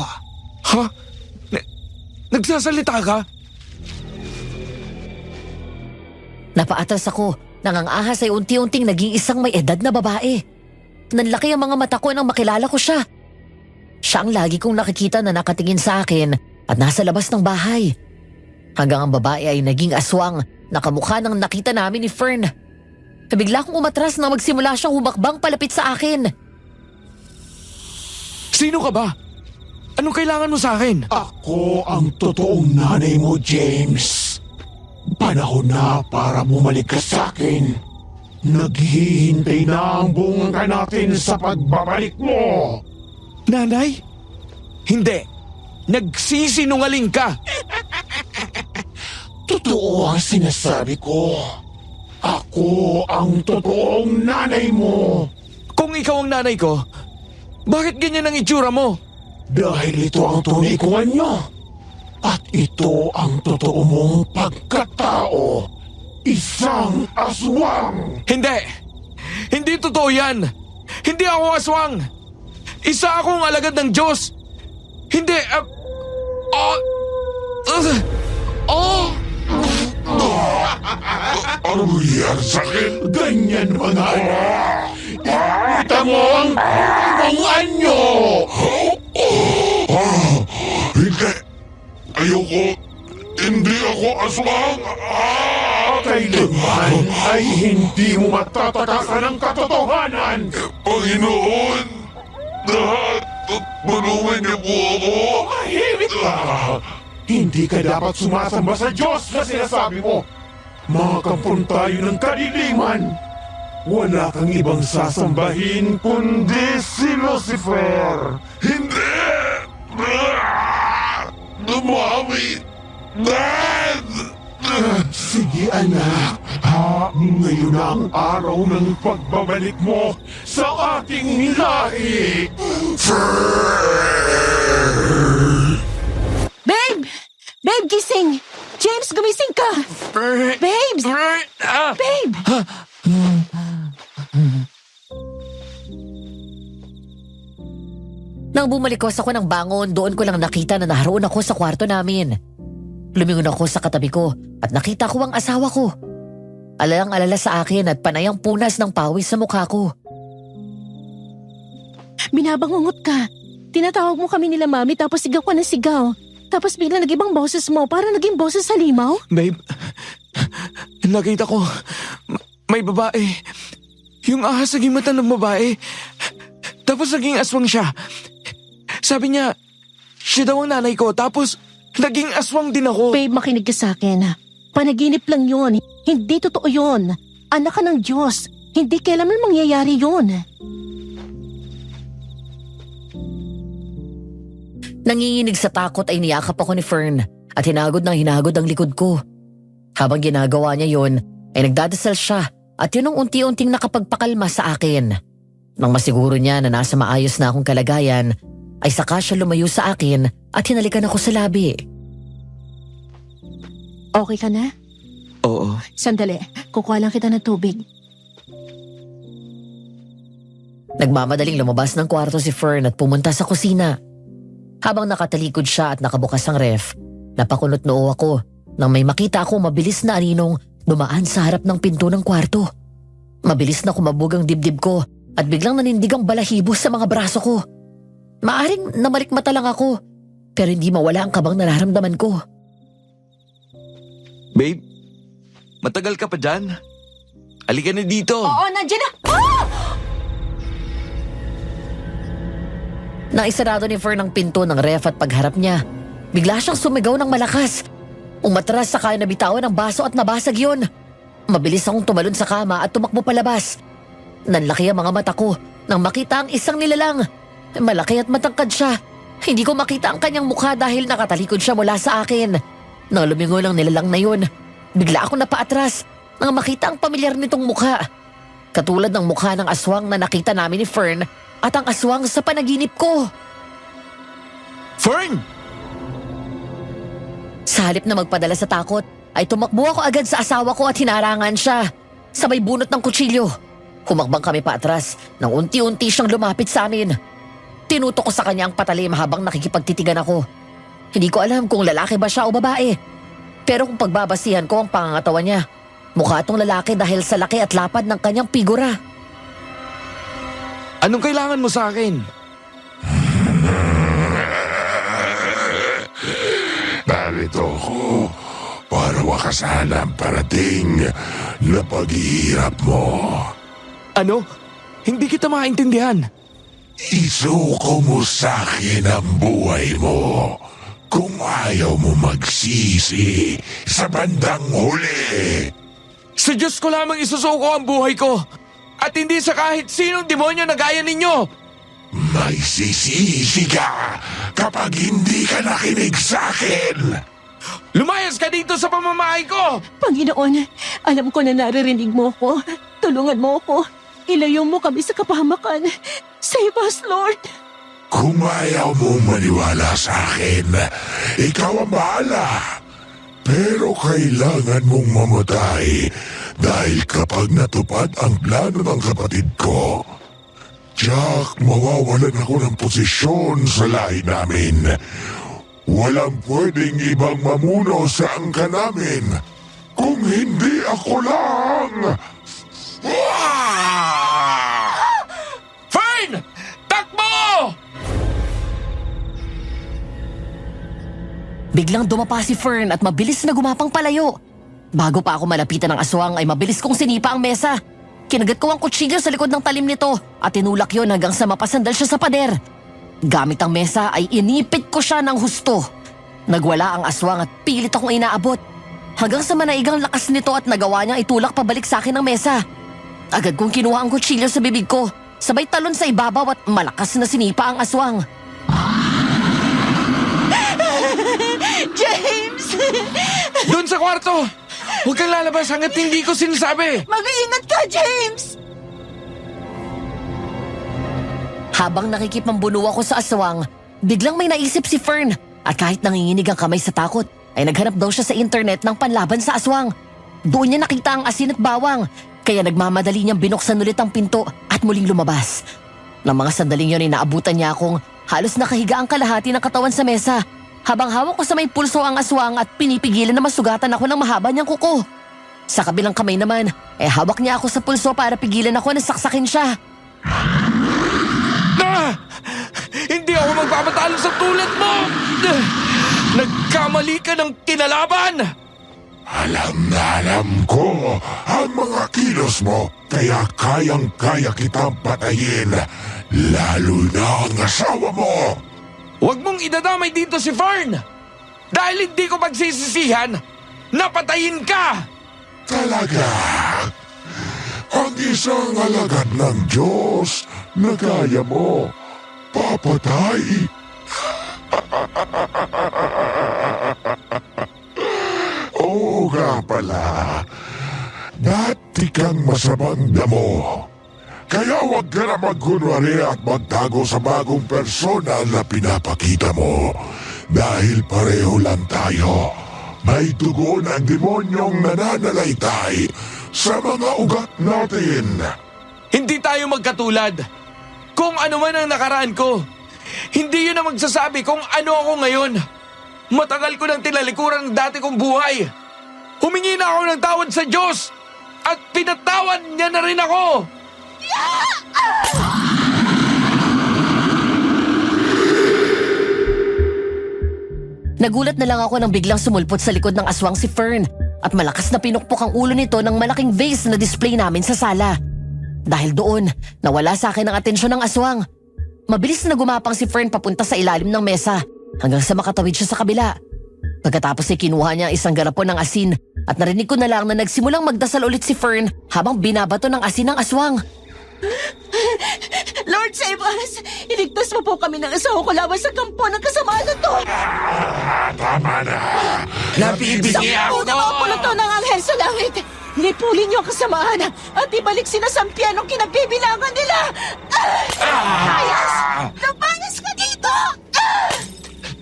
Ha? Nagsasalita ka?
Napaatras ako nang ang ahas ay unti-unting naging isang may edad na babae. Nanlaki ang mga mata ko nang makilala ko siya. Siya ang lagi kong nakikita na nakatingin sa akin at nasa labas ng bahay. Hanggang ang babae ay naging aswang na kamukha ng nakita namin ni Fern. Bigla akong umatras nang magsimula siyang humakbang palapit sa akin.
Sino ka ba? Anong kailangan mo sa akin?
Ako ang totoong nanay mo, James. Panahon na para bumalik ka sa akin. Naghihintay na ang bunga natin sa pagbabalik mo.
Nanay? Hindi. Nagsisinungaling ka.
Totoo ang sinasabi ko. Ako ang totoong nanay mo.
Kung ikaw ang nanay ko, bakit ganyan ang itsura mo?
Dahil ito ang tunay kong anyo. At ito ang totoo mong pagkatao. Isang aswang.
Hindi! Hindi totoo yan! Hindi ako aswang! Isa akong alagad ng Diyos! Hindi!
Ano nangyari sa akin? Ganyan mga Ita mo ang anyo! Hindi! Ayoko! Hindi ako aswang! Kailanman ay hindi mo matatakasan ang katotohanan! Panginoon! Tulungan niyo po ako! Mahimik ka! Hindi ka dapat sumasamba sa Diyos na sinasabi mo! Mga kampon tayo ng kadiliman! Wala kang ibang sasambahin kundi si Lucifer! Hindi! Mami! Dad! Sige anak, ngayon ang araw ng pagbabalik mo sa ating lahi!
Babe! Babe, gising! James, gumising ka! Babes! Babe!
Nang bumalikos ako ng bangon, doon ko lang nakita na naroon ako sa kwarto namin. Lumingon ako sa katabi ko at nakita ko ang asawa ko. Alalang-alala sa akin at panayang punas ng pawis sa mukha ko.
Binabangungot ka. Tinatawag mo kami nila mami tapos sigaw ka ng sigaw. Tapos bigla nag-ibang boses mo para naging boses sa limaw.
Babe, nakita ko, may babae. Yung ahas naging mata ng babae. Tapos naging aswang siya. Sabi niya, siya daw ang nanay ko. Tapos naging aswang din ako.
Babe, makinig ka sa akin. Panaginip lang yun. Hindi totoo yun. Anak ka ng Diyos. Hindi kailanman mangyayari yun.
Nanginginig sa takot ay niyakap ako ni Fern at hinagod ang likod ko. Habang ginagawa niya yon, ay nagdadasal siya at yun ang unti-unting nakapagpakalma sa akin. Nang masiguro niya na nasa maayos na akong kalagayan, ay saka siya lumayo sa akin at hinalikan ako sa labi.
Okay ka na?
Oo.
Sandali, kukuha lang kita ng tubig.
Nagmamadaling lumabas ng kwarto si Fern at pumunta sa kusina. Habang nakatalikod siya at nakabukas ang ref, napakunot noo ako nang may makita ako mabilis na aninong dumaan sa harap ng pinto ng kwarto. Mabilis na kumabog ang dibdib ko at biglang nanindig ang balahibo sa mga braso ko. Maaring namalikmata lang ako, pero hindi mawala ang kabang nararamdaman ko.
Babe, matagal ka pa dyan? Halika na dito.
Oo, nandiyan na!
Nang isarado ni Fern ang pinto ng ref at pagharap niya, bigla siyang sumigaw ng malakas. Umatras sa kaya nabitawan ng baso at nabasag yun. Mabilis akong tumalon sa kama at tumakbo palabas. Nanlaki ang mga mata ko nang makita ang isang nilalang. Malaki at matangkad siya. Hindi ko makita ang kanyang mukha dahil nakatalikod siya mula sa akin. Nang lumingon ang nilalang na yun, bigla akong napaatras nang makita ang pamilyar nitong mukha. Katulad ng mukha ng aswang na nakita namin ni Fern at ang aswang sa panaginip ko.
Fern!
Sa halip na magpadala sa takot, ay tumakbo ako agad sa asawa ko at hinarangan siya. Sabay bunot ng kutsilyo. Humakbang kami paatras nang unti-unti siyang lumapit sa amin. Tinutok ko sa kanya ang patalim habang nakikipagtitigan ako. Hindi ko alam kung lalaki ba siya o babae. Pero kung pagbabasihan ko ang pangangatawan niya, mukha itong lalaki dahil sa laki at lapad ng kanyang figura.
Anong kailangan mo sa akin?
Narito ako para wakasan ang parating na paghihirap mo.
Ano? Hindi kita maintindihan.
Isuko mo sa akin ang buhay mo kung ayaw mo magsisi sa bandang huli.
Sa Diyos ko lamang isusuko ang buhay ko at hindi sa kahit sinong demonyo na gaya ninyo.
May sisisi ka kapag hindi ka nakinig sa akin.
Lumayas ka dito sa pamamahay ko!
Panginoon, alam ko na naririnig mo ko. Tulungan mo ko. Ilayo mo kami sa kapahamakan. Save us, Lord.
Kung ayaw mong maniwala sa akin, ikaw ang bahala. Pero kailangan mong mamatay dahil kapag natupad ang plano ng kapatid ko, Jack, mawawalan ako ng posisyon sa lahi namin. Walang pwedeng ibang mamuno sa angka namin kung hindi ako lang.
Fern! Takbo!
Biglang dumapa si Fern at mabilis na gumapang palayo. Bago pa ako malapitan ng aswang ay mabilis kong sinipa ang mesa. Kinagat ko ang kutsilyo sa likod ng talim nito at tinulak yon hanggang sa mapasandal siya sa pader. Gamit ang mesa ay inipit ko siya ng husto. Nagwala ang aswang at pilit akong inaabot. Hanggang sa manaigang lakas nito at nagawa niyang itulak pabalik sa akin ang mesa. Agad kong kinuha ang kutsilyo sa bibig ko, sabay talon sa ibabaw at malakas na sinipa ang aswang.
James!
Doon sa kwarto! Huwag kang lalabas hanggat hindi ko sinasabi!
Mag-iingat ka, James!
Habang nakikipambuno ako sa aswang, biglang may naisip si Fern at kahit nanginginig ang kamay sa takot, ay naghanap daw siya sa internet ng panlaban sa aswang. Doon niya nakita ang asin at bawang, kaya nagmamadali niyang binuksan ulit ang pinto at muling lumabas. Nang mga sandaling yun ay naabutan niya akong halos nakahiga ang kalahati ng katawan sa mesa, habang hawak ko sa may pulso ang aswang at pinipigilan na masugatan ako ng mahaba niyang kuko. Sa kabilang kamay naman, ay hawak niya ako sa pulso para pigilan ako na saksakin siya.
Hindi ako magpapatalo sa tulad mo! Nagkamali ka ng kinalaban!
Alam na alam ko ang mga kilos mo, kaya kayang-kaya kitang patayin, lalo na ang asawa mo.
Huwag mong idadamay dito si Fern! Dahil hindi ko pagsisisihan, napatayin ka!
Talaga, ang isang alagad ng Diyos na kaya mo papatay. Oo nga pala, dati kang masamang damo. Kaya huwag ka na magkunwari at magtago sa bagong persona na pinapakita mo. Dahil pareho lang tayo. May dugo ng demonyong nananalaytay sa mga ugat natin.
Hindi tayo magkatulad. Kung ano man ang nakaraan ko, hindi yun ang magsasabi kung ano ako ngayon. Matagal ko nang tinalikuran ang dati kong buhay. Humingi na ako ng tawad sa Diyos at pinatawad niya na rin ako.
Nagulat na lang ako nang biglang sumulpot sa likod ng aswang si Fern at malakas na pinukpok ang ulo nito ng malaking vase na display namin sa sala. Dahil doon, nawala sa akin ang atensyon ng aswang. Mabilis na gumapang si Fern papunta sa ilalim ng mesa hanggang sa makatawid siya sa kabila. Pagkatapos ay kinuha niya ang isang garapon ng asin at narinig ko na lang na nagsimulang magdasal ulit si Fern habang binabato ng asin ng aswang.
Lord, save us! Iligtas mo po kami ng asawa ko laban sa kampo ng kasamaan na to!
Tama na.
Nabibigyan ako!
Una mga puluto ng anghel sa langit! Lipulin niyo ang kasamaan at ibalik sina sa pianong kinagbibilangan nila! Ayas! Lumanas ka dito!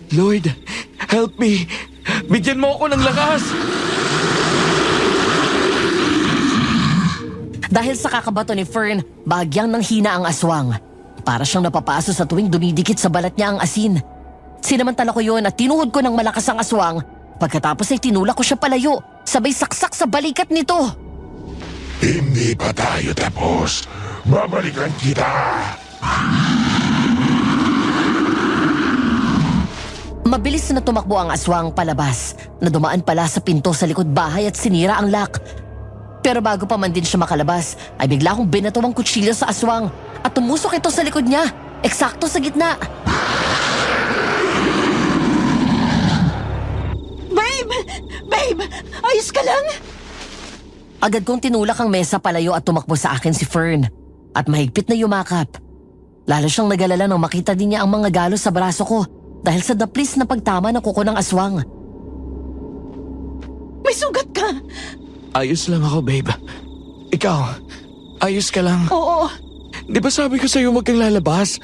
Lord, help me. Bigyan mo ako ng lakas.
Dahil sa kakabato ni Fern, bagyang nanghina ang aswang. Para siyang napapaso sa tuwing dumidikit sa balat niya ang asin. Sinamantala ko yon at tinuhod ko ng malakas ang aswang. Pagkatapos ay tinulak ko siya palayo, sabay saksak sa balikat nito.
Hindi pa tayo tapos. Babalikan kita.
Mabilis na tumakbo ang aswang palabas, na dumaan pala sa pinto sa likod bahay at sinira ang lock. Pero bago pa man din siya makalabas, ay bigla kong binato ang kutsilyo sa aswang at tumusok ito sa likod niya, eksakto sa gitna.
Babe! Babe! Ayos ka lang?
Agad kong tinulak ang mesa palayo at tumakbo sa akin si Fern at mahigpit na yumakap. Lalo siyang nagalala nang makita din niya ang mga galos sa braso ko dahil sa daplis na pagtama ng kuko ng aswang.
May sugat ka!
Ayos lang ako, babe. Ikaw, ayos ka lang.
Oo,
Di ba sabi ko sa'yo huwag kang lalabas?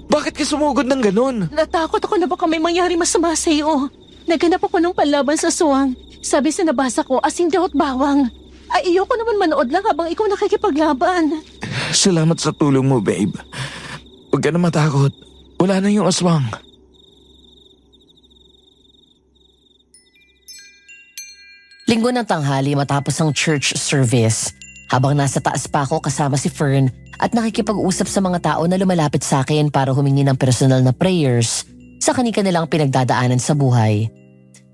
Bakit ka sumugod ng ganun?
natakot ako na baka may mangyari masama sa iyo. Naghanap ako ng panlaban sa aswang. Sabi sa nabasa ko, asin daw at bawang. Ay, iyoko naman manood lang habang ikaw nakikipaglaban.
Salamat sa tulong mo, babe. Huwag ka na matakot. Wala na yung aswang.
Linggo ng tanghali matapos ang church service. Habang nasa taas pa ako kasama si Fern at nakikipag-usap sa mga tao na lumalapit sa akin para humingi ng personal na prayers sa kanilang pinagdadaanan sa buhay.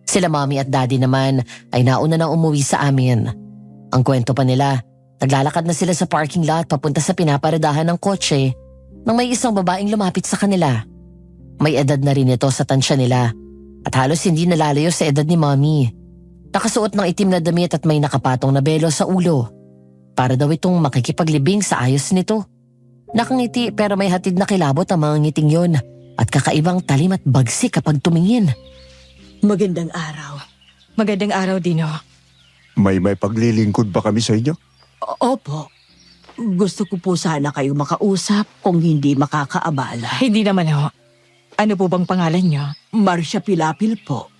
Sila mommy at daddy naman ay nauna na umuwi sa amin. Ang kwento pa nila, naglalakad na sila sa parking lot papunta sa pinaparadahan ng kotse nang may isang babaeng lumapit sa kanila. May edad na rin ito sa tansya nila at halos hindi nalalayo sa edad ni mommy. Nakasuot ng itim na damit at may nakapatong na belo sa ulo. Para daw itong makikipaglibing sa ayos nito. Nakangiti pero may hatid na kilabot ang mga ngiting yon at kakaibang talim at bagsik kapag tumingin.
Magandang araw.
Magandang araw, Dino.
May paglilingkod ba kami sa inyo?
Opo. Gusto ko po sana kayo makausap kung hindi makakaabala.
Hindi naman ho. Ano po bang pangalan niyo?
Marcia Pilapil po.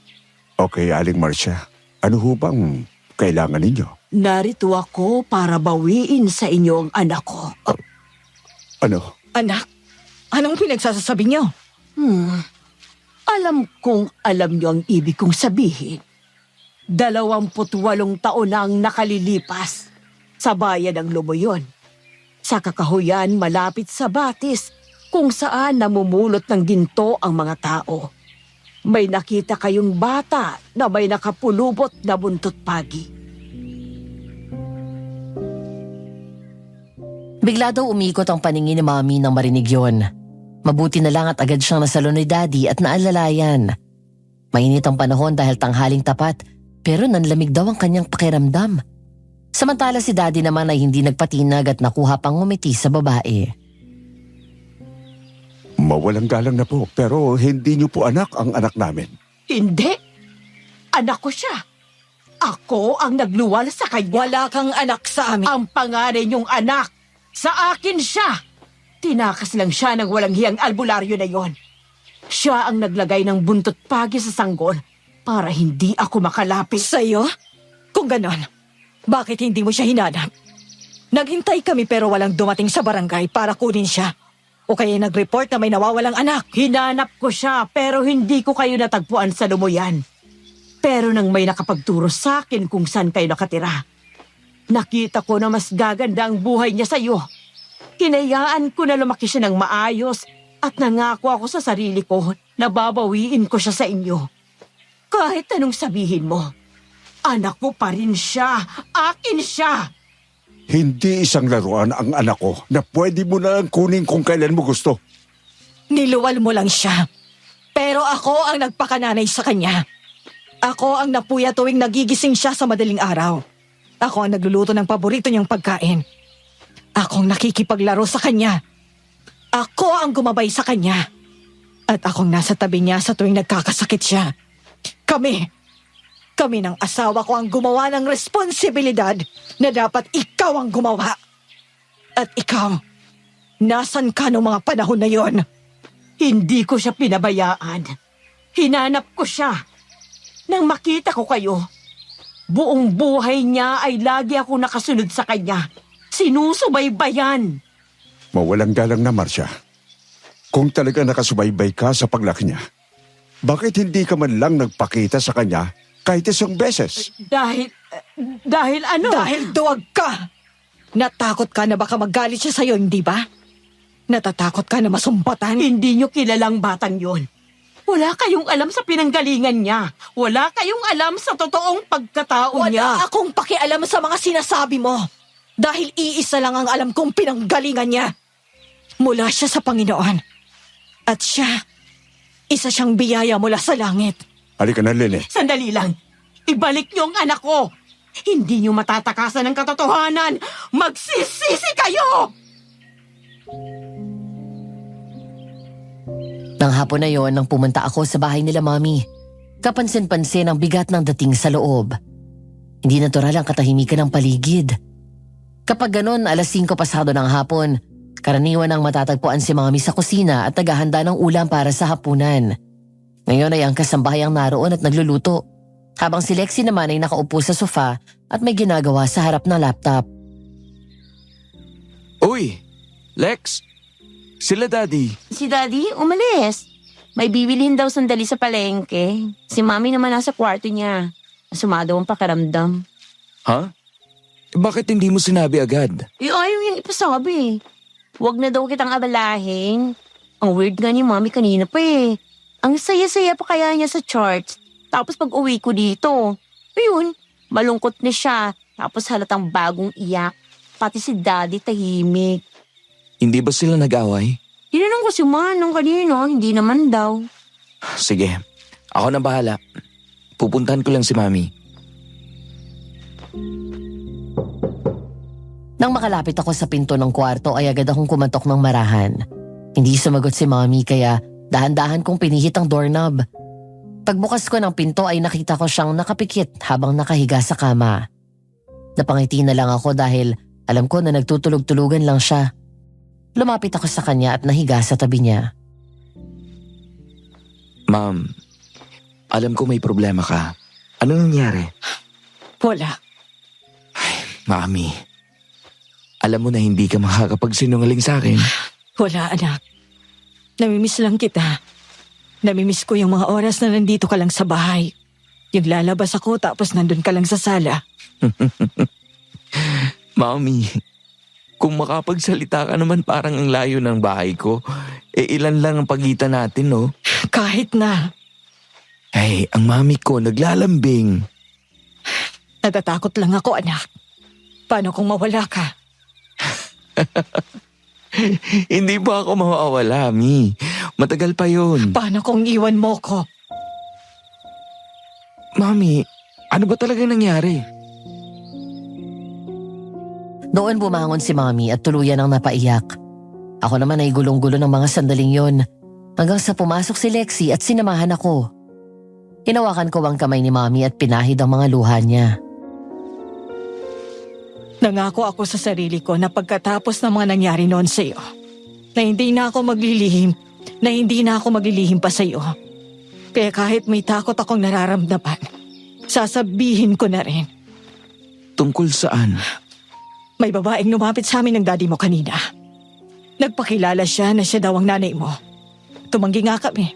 Okay, Aling Marcia. Ano ho bang kailangan ninyo?
Narito ako para bawiin sa inyo ang anak ko.
Ano?
Anak, anong pinagsasasabi niyo?
Alam kong alam niyo ang ibig kong sabihin. 28 taon na ang nakalilipas sa bayan ng Lumoyon. Sa kakahuyan malapit sa Batis kung saan namumulot ng ginto ang mga tao. May nakita kayong bata na may nakapulubot na buntot pagi.
Bigla daw umikot ang paningin ni mommy nang marinig yon. Mabuti na lang at agad siyang nasalon ni daddy at naalalayan. Mainit ang panahon dahil tanghaling tapat pero nanlamig daw ang kanyang pakiramdam. Samantala si daddy naman ay hindi nagpatinag at nakuha pang ngumiti sa babae.
Mawalang galang na po, pero hindi niyo po anak ang anak namin.
Hindi. Anak ko siya. Ako ang nagluwal sa kanya.
Wala kang anak sa amin.
Ang pangalan niyong anak. Sa akin siya. Tinakas lang siya ng walang hiyang albularyo na yon. Siya ang naglagay ng buntot pagi sa sanggol para hindi ako makalapit.
Sa'yo? Kung ganon, bakit hindi mo siya hinanap? Naghintay kami pero walang dumating sa barangay para kunin siya. O kaya nag-report na may nawawalang anak.
Hinanap ko siya pero hindi ko kayo natagpuan sa Lumoyan. Pero nang may nakapagturo sa akin kung saan kayo nakatira, nakita ko na mas gaganda ang buhay niya sa iyo. Kinayaan ko na lumaki siya ng maayos at nangako ako sa sarili ko na babawiin ko siya sa inyo. Kahit anong sabihin mo, anak ko pa rin siya. Akin siya.
Hindi isang laruan ang anak ko na pwede mo na lang kunin kung kailan mo gusto.
Niluwal mo lang siya. Pero ako ang nagpakananay sa kanya. Ako ang napuya tuwing nagigising siya sa madaling araw. Ako ang nagluluto ng paborito niyang pagkain.
Akong nakikipaglaro sa kanya. Ako ang gumabay sa kanya. At akong nasa tabi niya sa tuwing nagkakasakit siya. Kami ng asawa ko ang gumawa ng responsibilidad na dapat ikaw ang gumawa. At ikaw, nasan ka noong mga panahon na yon? Hindi ko siya pinabayaan. Hinanap ko siya. Nang makita ko kayo, buong buhay niya ay lagi ako nakasunod sa kanya. Sinusubaybayan.
Mawalang galang na, Marcia. Kung talaga nakasubaybay ka sa paglaki niya, bakit hindi ka man lang nagpakita sa kanya kahit isang beses?
Dahil ano? Dahil duwag ka. Natakot ka na baka magalit siya sa'yo, hindi ba? Natatakot ka na masumpatan? Hindi niyo kilalang batang yon. Wala kayong alam sa pinanggalingan niya. Wala kayong alam sa totoong pagkatao niya.
Wala akong pakialam sa mga sinasabi mo. Dahil iisa lang ang alam kong pinanggalingan niya. Mula siya sa Panginoon. At siya, isa siyang biyaya mula sa langit.
Halika na, Lene.
Sandali lang. Ibalik niyo ang anak ko. Hindi niyo matatakasan ng katotohanan. Magsisisi kayo!
Nang hapon na yon nang pumunta ako sa bahay nila Mami, kapansin-pansin ang bigat ng dating sa loob. Hindi natural ang katahimikan ng paligid. Kapag ganon, 5:00 pasado ng hapon, karaniwan ang matatagpuan si Mami sa kusina at naghahanda ng ulam para sa hapunan. Ngayon ay ang kasambahay ang naroon at nagluluto, habang si Lexie naman ay nakaupo sa sofa at may ginagawa sa harap ng laptop.
Uy, Lex! Sila Daddy.
Si Daddy, umalis. May bibilhin daw sandali sa palengke. Si Mami naman nasa kwarto niya. Sumadaw ang pakiramdam.
Ha? Bakit hindi mo sinabi agad?
Ayaw yung ipasabi. Huwag na daw kitang abalahin. Ang weird nga ni Mami kanina pa eh. Ang saya-saya pa kaya niya sa charts. Tapos pag uwi ko dito, ayun, malungkot na siya. Tapos halatang bagong iyak. Pati si Daddy tahimik.
Hindi ba sila nag-away?
Tinanong ko si Manong kanina, hindi naman daw.
Sige, ako na bahala. Pupuntahan ko lang si Mami.
Nang makalapit ako sa pinto ng kwarto ay agad akong kumatok ng marahan. Hindi sumagot si Mami kaya dahan-dahan kong pinihit ang doorknob. Pagbukas ko ng pinto ay nakita ko siyang nakapikit habang nakahiga sa kama. Napangiti na lang ako dahil alam ko na nagtutulog-tulugan lang siya. Lumapit ako sa kanya at nahiga sa tabi niya.
Ma'am, alam ko may problema ka. Ano nangyari?
Wala.
Mami, alam mo na hindi ka makakapagsinungaling sa akin.
Wala, anak. Namimiss lang kita. Namimiss ko yung mga oras na nandito ka lang sa bahay. Yung lalabas ako tapos nandun ka lang sa sala.
Mami, kung makapagsalita ka naman parang ang layo ng bahay ko, ilan lang ang pagitan natin, no?
Kahit na.
Ay, ang mami ko naglalambing.
Natatakot lang ako, anak. Paano kung mawala ka?
Hindi ba ako mawawala, Mi? Matagal pa yun.
Paano kung iwan mo ko?
Mami, ano ba talaga nangyari?
Doon bumangon si Mami at tuluyan ang napaiyak. Ako naman ay gulong-gulo ng mga sandaling yon. Hanggang sa pumasok si Lexie at sinamahan ako. Hinawakan ko ang kamay ni Mami at pinahid ang mga luha niya.
Nangako ako sa sarili ko na pagkatapos ng mga nangyari noon sa iyo, na hindi na ako maglilihim pa sa iyo. Kaya kahit may takot akong nararamdaman, sasabihin ko na rin.
Tungkol saan?
May babaeng lumapit sa amin ng daddy mo kanina. Nagpakilala siya na siya daw ang nanay mo. Tumanggi nga kami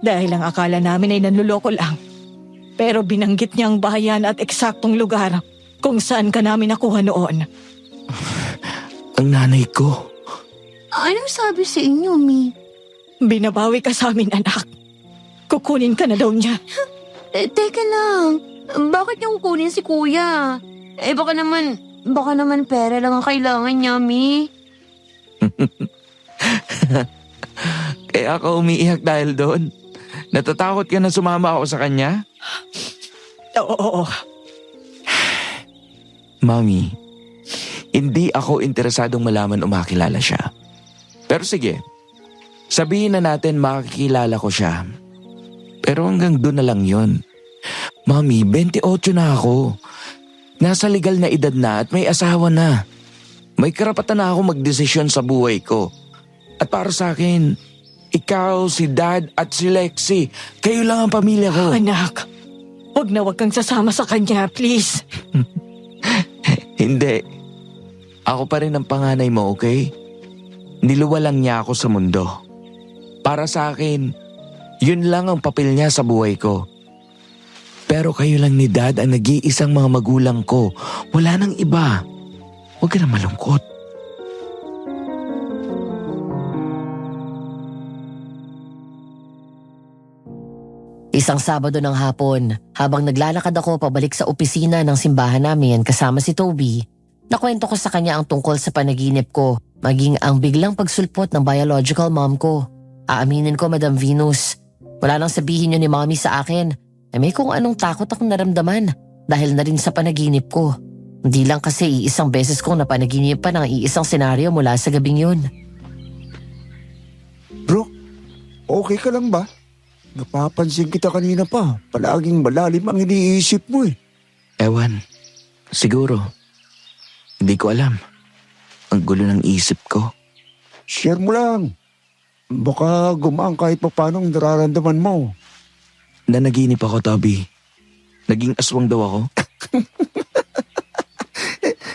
dahil ang akala namin ay nanluloko lang. Pero binanggit niya ang bayan at eksaktong lugar kung saan ka namin nakuha noon.
Ang nanay ko.
Anong sabi sa inyo, Mi?
Binabawi ka sa amin, anak. Kukunin ka na daw niya.
Teka lang. Bakit niya kukunin si Kuya? Baka naman pera lang ang kailangan niya, Mi.
Kaya ako umiiyak dahil doon. Natatakot ka na sumama ako sa kanya?
Oo.
Mami, Hindi ako interesadong malaman o makilala siya. Pero sige, sabihin na natin makikilala ko siya. Pero hanggang doon na lang yun. Mami, 28 na ako. Nasa legal na edad na at may asawa na. May karapatan na ako magdesisyon sa buhay ko. At para sa akin, ikaw, si Dad at si Lexi, kayo lang ang pamilya ko.
Anak, wag kang sasama sa kanya, please.
Hindi. Ako pa rin ang panganay mo, okay? Niluwalang niya ako sa mundo. Para sa akin, yun lang ang papel niya sa buhay ko. Pero kayo lang ni Dad ang nag-iisang mga magulang ko. Wala nang iba. Huwag ka na malungkot.
Isang Sabado ng hapon, habang naglalakad ako pabalik sa opisina ng simbahan namin kasama si Toby, nakwento ko sa kanya ang tungkol sa panaginip ko, maging ang biglang pagsulpot ng biological mom ko. Aaminin ko, Madam Venus, wala nang sabihin yun ni Mommy sa akin na may kung anong takot akong naramdaman dahil na rin sa panaginip ko. Hindi lang kasi iisang beses kong napanaginipan ang iisang senaryo mula sa gabing yun.
Bro, okay ka lang ba? Napapansin kita kanina pa. Palaging malalim ang iniisip mo eh.
Ewan, siguro. Hindi ko alam. Ang gulo ng isip ko.
Share mo lang. Baka gumaan kahit pa paano ang nararamdaman mo.
Nanaginip ako, Toby. Naging aswang daw ako.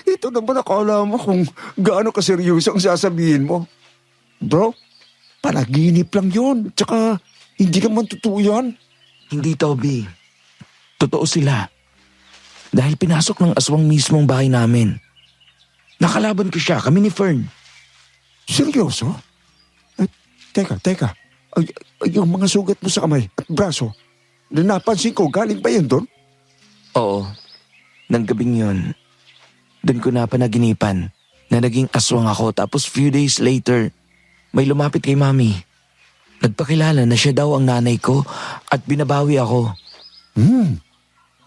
Ito naman akala mo kung gaano kaseryoso ang sasabihin mo. Bro, panaginip lang yun. Tsaka hindi naman totoo yan.
Hindi, Toby. Totoo sila. Dahil pinasok ng aswang mismo ang bahay namin. Nakalaban ko siya, kami ni Fern.
Seryoso? Teka. Yung mga sugat mo sa kamay at braso, na napansin ko, galing ba yun doon?
Oo. Nang gabing yun, doon ko na panaginipan na naging aswang ako tapos few days later, may lumapit kay Mami. Nagpakilala na siya daw ang nanay ko at binabawi ako.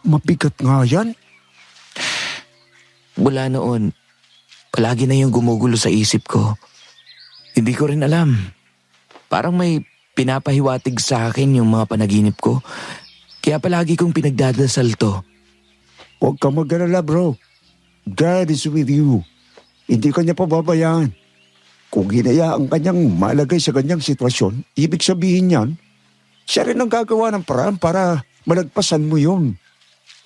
Mabigat nga yan.
Mula noon, palagi na yung gumugulo sa isip ko. Hindi ko rin alam. Parang may pinapahiwatig sa akin yung mga panaginip ko. Kaya palagi kong pinagdadasal to.
Huwag ka mag-alala, bro. God is with you. Hindi ka niya pababayaan. Kung hinayaan kanyang malagay sa ganyang sitwasyon, ibig sabihin niyan, siya rin ang gagawa ng paraan para malagpasan mo yun.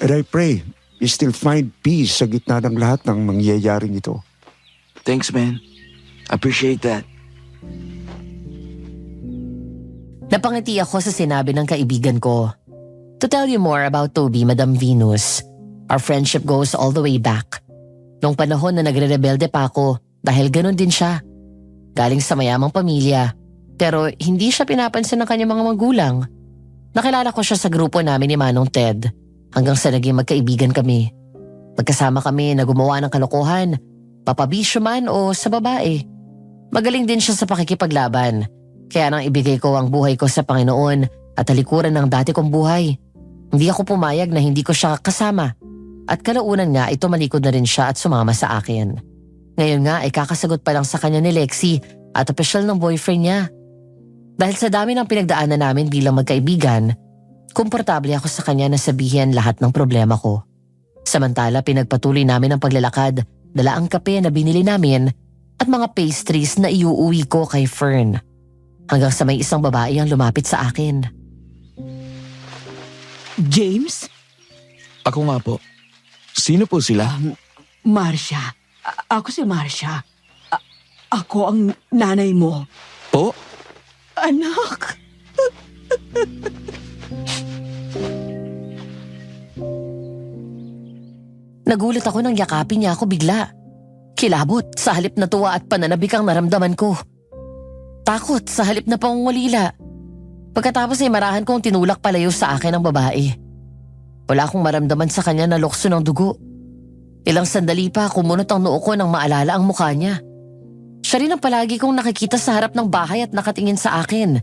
And I pray you still find peace sa gitna ng lahat ng mangyayaring ito.
Thanks, man. Appreciate that.
Napangiti ako sa sinabi ng kaibigan ko. To tell you more about Toby, Madam Venus, our friendship goes all the way back. Nung panahon na nagre-rebelde pa ako dahil ganun din siya. Galing sa mayamang pamilya, pero hindi siya pinapansin ng kanyang mga magulang. Nakilala ko siya sa grupo namin ni Manong Ted hanggang sa naging magkaibigan kami. Magkasama kami na gumawa ng kalokohan, papabisyo man o sa babae. Magaling din siya sa pakikipaglaban, kaya nang ibigay ko ang buhay ko sa Panginoon at talikuran ng dati kong buhay. Hindi ako pumayag na hindi ko siya kasama at kalaunan nga ito malikod na rin siya at sumama sa akin. Ngayon nga ay kakasagot pa lang sa kanya ni Lexi at opisyal ng boyfriend niya. Dahil sa dami ng pinagdaanan namin bilang magkaibigan, komportable ako sa kanya na sabihin lahat ng problema ko. Samantala pinagpatuloy namin ang paglalakad, dala ang kape na binili namin at mga pastries na iuuwi ko kay Fern. Hanggang sa may isang babae ang lumapit sa akin.
James?
Ako nga po. Sino po sila?
Marcia. Ako si Marcia. Ako ang nanay mo.
Po?
Anak.
Nagulat ako nang yakapin niya ako bigla. Kilabot sa halip na tuwa at pananabik ang naramdaman ko. Takot sa halip na pangungulila. Pagkatapos ay marahan kong tinulak palayo sa akin ang babae. Wala akong maramdaman sa kanya na lokso ng dugo. Ilang sandali pa kumunot ang noo ko nang maalala ang mukha niya. Siya rin ang palagi kong nakikita sa harap ng bahay at nakatingin sa akin.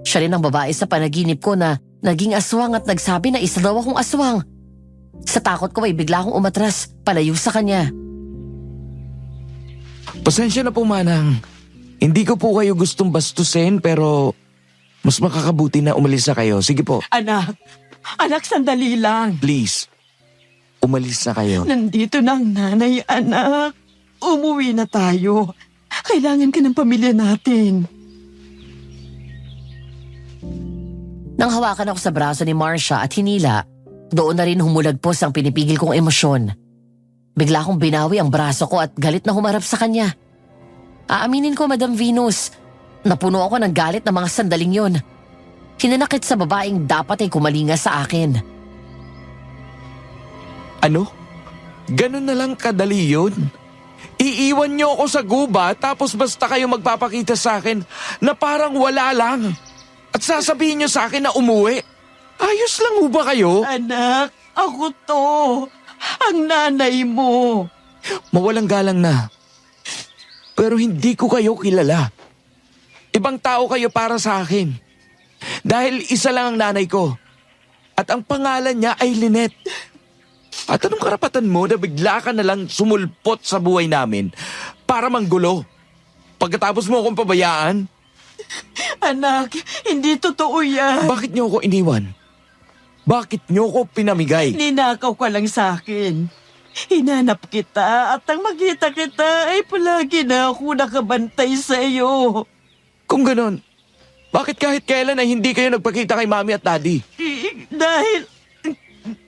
Siya rin ang babae sa panaginip ko na naging aswang at nagsabi na isa daw akong aswang. Sa takot ko ay bigla akong umatras palayo sa kanya.
Pasensya na po, Manang. Hindi ko po kayo gustong bastusin pero mas makakabuti na umalis na kayo. Sige po,
Anak, sandali lang.
please. Umalis na kayo.
Nandito na ang nanay, anak. Umuwi na tayo. Kailangan ka ng pamilya natin.
Nang hawakan ako sa braso ni Marcia at hinila, doon na rin humulagpos ang pinipigil kong emosyon. Bigla akong binawi ang braso ko at galit na humarap sa kanya. Aaminin ko, Madam Venus, napuno ako ng galit na mga sandaling yon. Hinanakit sa babaeng dapat ay kumalinga sa akin.
Ano? Ganun na lang kadali yun? Iiwan niyo ako sa guba tapos basta kayo magpapakita sa akin na parang wala lang. At sasabihin niyo sa akin na umuwi. Ayos lang ho ba kayo?
Anak, ako to. Ang nanay mo.
Mawalang galang na. Pero hindi ko kayo kilala. Ibang tao kayo para sa akin. Dahil isa lang ang nanay ko. At ang pangalan niya ay Lynette. At anong karapatan mo na bigla ka na lang sumulpot sa buhay namin para manggulo? Pagkatapos mo akong pabayaan?
Anak, hindi totoo yan.
Bakit niyo ako iniwan? Bakit niyo ako pinamigay?
Ninakaw ka lang sa akin. Hinanap kita at ang makita kita ay palagi na ako nakabantay sa iyo.
Kung ganon, bakit kahit kailan ay hindi kayo nagpakita kay mami at daddy?
Dahil,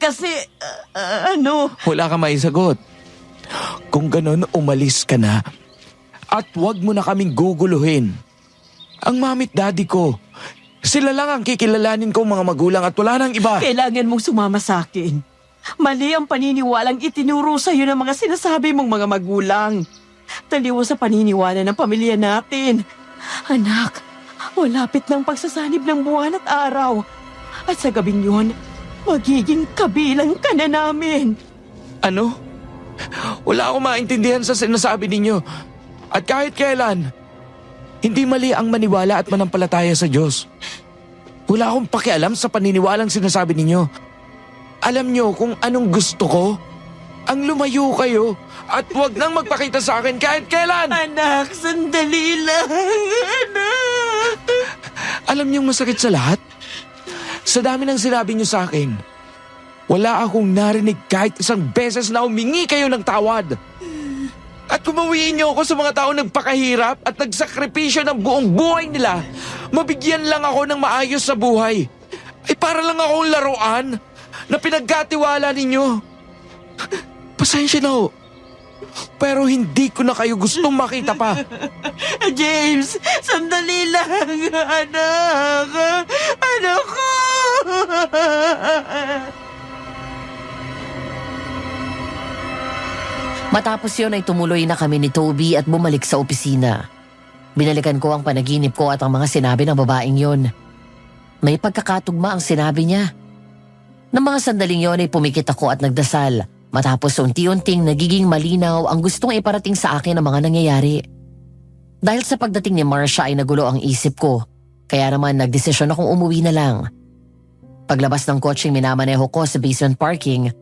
kasi,
Wala ka may sagot. Kung ganon, umalis ka na. At huwag mo na kaming guguluhin. Ang mami at daddy ko, sila lang ang kikilalanin kong mga magulang at wala nang iba.
kailangan mong sumama sa akin. Mali ang paniniwalang itinuro sa iyo ng mga sinasabi mong mga magulang. Taliwa sa paniniwala ng pamilya natin. Anak, malapit ng pagsasanib ng buwan at araw. At sa gabing yun, magiging kabilang ka na namin.
Ano? Wala akong maintindihan sa sinasabi ninyo. At kahit kailan, hindi mali ang maniwala at manampalataya sa Diyos. Wala akong pakialam sa paniniwalang sinasabi ninyo. Alam niyo kung anong gusto ko? Ang lumayo kayo at huwag nang magpakita sa akin kahit kailan.
Anak, sandali lang. Anak.
Alam niyong masakit sa lahat? Sa dami ng sinabi niyo sa akin, wala akong narinig kahit isang beses na humingi kayo ng tawad. At kumawiin niyo ako sa mga taong nagpakahirap at nagsakripisyo ng buong buhay nila, mabigyan lang ako ng maayos sa buhay. Ay para lang akong laruan na pinagkatiwala ninyo. Pasensya na ho. Pero hindi ko na kayo gustong makita pa.
James, sandali lang, anak. Anak ko.
Matapos yun ay tumuloy na kami ni Toby at bumalik sa opisina. Binalikan ko ang panaginip ko at ang mga sinabi ng babaeng yon. May pagkakatugma ang sinabi niya. Nang mga sandaling yon ay pumikit ako at nagdasal. Matapos unti-unting nagiging malinaw ang gustong iparating sa akin ng mga nangyayari. Dahil sa pagdating ni Marcia ay nagulo ang isip ko. Kaya naman nagdesisyon akong umuwi na lang. Paglabas ng kotseng minamaneho ko sa basement parking,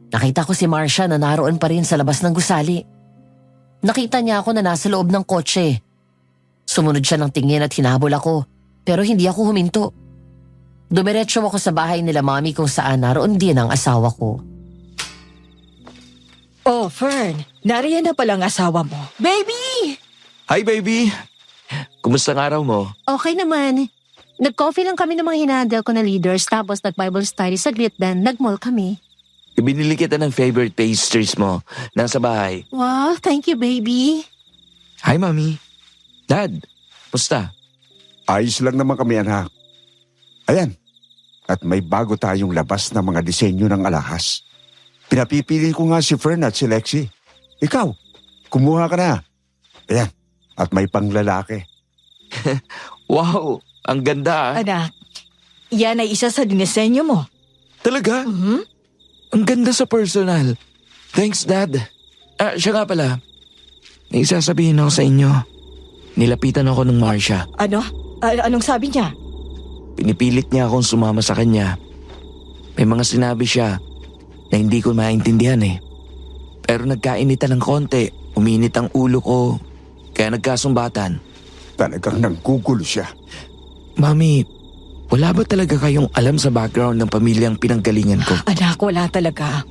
nakita ko si Marcia na naroon pa rin sa labas ng gusali. Nakita niya ako na nasa loob ng kotse. Sumunod siya ng tingin at hinabol ako, pero hindi ako huminto. Dumiretso ako sa bahay nila mami kung saan naroon din ang asawa ko.
Oh, Fern, nariyan na palang asawa mo.
Baby!
Hi baby! Kumusta ang araw mo?
Okay naman. Nag-coffee lang kami ng mga hinandel ko na leaders tapos nag-Bible study saglit then nag-mall kami.
Ibinili kita ng favorite pastries mo. Nasa bahay.
Wow, thank you baby.
Hi mami. Dad, musta?
Ayos lang naman kami, anak. Ayan. At may bago tayong labas na mga disenyo ng alahas. Pinapipili ko nga si Fern at si Lexi. Ikaw, kumuha ka na. Ayan. At may panglalaki.
Wow, ang ganda ah.
Anak, yan ay isa sa dinisenyo mo.
Talaga? Ang ganda sa personal. Thanks, Dad. Siya nga pala. May isasabihin ako sa inyo. Nilapitan ako ng Marcia.
Ano? Anong sabi niya?
Pinipilit niya akong sumama sa kanya. May mga sinabi siya na hindi ko maintindihan eh. Pero nagkainitan ng konti. Uminit ang ulo ko. Kaya nagkasumbatan.
Talagang nanggugulo siya.
Mami, wala ba talaga kayong alam sa background ng pamilyang pinanggalingan ko?
Anak, wala talaga.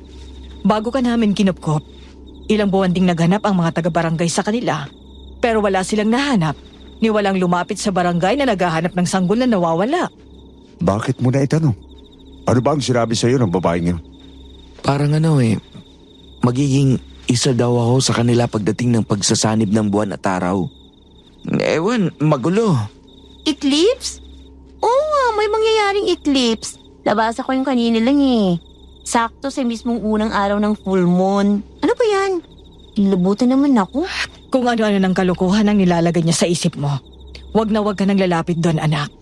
Bago ka namin kinupkop, ilang buwan ding naghanap ang mga taga-barangay sa kanila. Pero wala silang nahanap. Ni walang lumapit sa barangay na naghahanap ng sanggol na nawawala.
Bakit mo na itanong? Ano ba ang sinabi sa'yo ng babaeng yun?
Parang magiging isa daw ako sa kanila pagdating ng pagsasanib ng buwan at araw. Ewan, magulo.
Eclipse? Oo nga, may mangyayaring eclipse. Nabasa ko yung kanina lang eh. Sakto sa mismong unang araw ng full moon. Ano ba yan? Nilabutan naman ako.
Kung ano-ano ng kalokohan ang nilalagay niya sa isip mo, wag na wag ka nang lalapit doon, anak.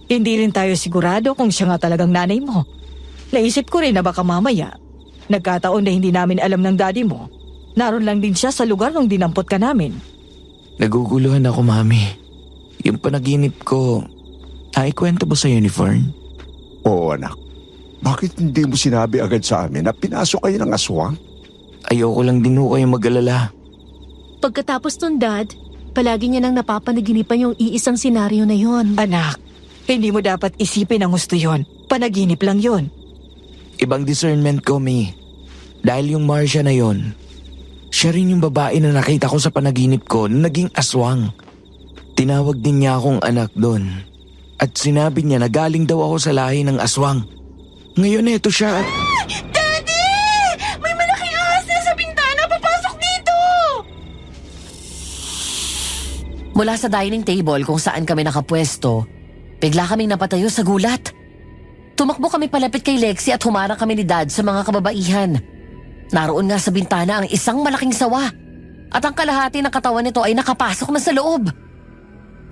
Hindi rin tayo sigurado kung siya nga talagang nanay mo. Naisip ko rin na baka mamaya, nagkataon na hindi namin alam ng daddy mo. Naroon lang din siya sa lugar nung dinampot ka namin.
Naguguluhan ako, Mami. Yung panaginip ko, kwento ba sa uniform?
Oo, anak. Bakit hindi mo sinabi agad sa amin na pinasok kayo ng aswang?
Ayoko lang din ho kayong mag-alala.
Pagkatapos nun, Dad, palagi niya nang napapanaginipan yung iisang senaryo na yon.
Anak, hindi mo dapat isipin ang gusto yon. Panaginip lang yon.
Ibang discernment ko, Mi. Dahil yung Marcia na yon, siya rin yung babae na nakita ko sa panaginip ko na naging aswang. Tinawag din niya akong anak doon. At sinabi niya na galing daw ako sa lahi ng aswang. Ngayon eto siya at...
Daddy! May malaking ahas na sa bintana! Papasok dito!
Mula sa dining table kung saan kami nakapwesto, bigla kaming napatayo sa gulat. Tumakbo kami palapit kay Lexi at humarang kami ni Dad sa mga kababaihan. Naroon nga sa bintana ang isang malaking sawa at ang kalahati ng katawan nito ay nakapasok na sa loob.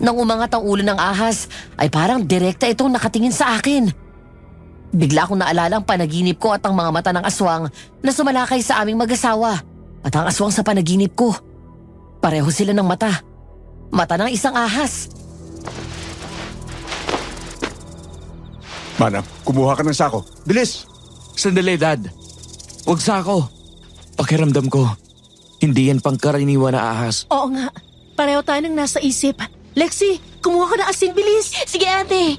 Nang umangat ang ulo ng ahas ay parang direkta itong nakatingin sa akin. Bigla akong naalala ang panaginip ko at ang mga mata ng aswang na sumalakay sa aming mag-asawa at ang aswang sa panaginip ko. Pareho sila ng mata. Mata ng isang ahas.
Manang, kumuha ka ng sako. Bilis!
Sandali, Dad. Huwag sa ako. Pakiramdam ko, hindi yan pangkaraniwan na ahas.
Oo nga, pareho tayo nang nasa isip. Lexi, kumuha ka ng asin, bilis!
Sige, ate!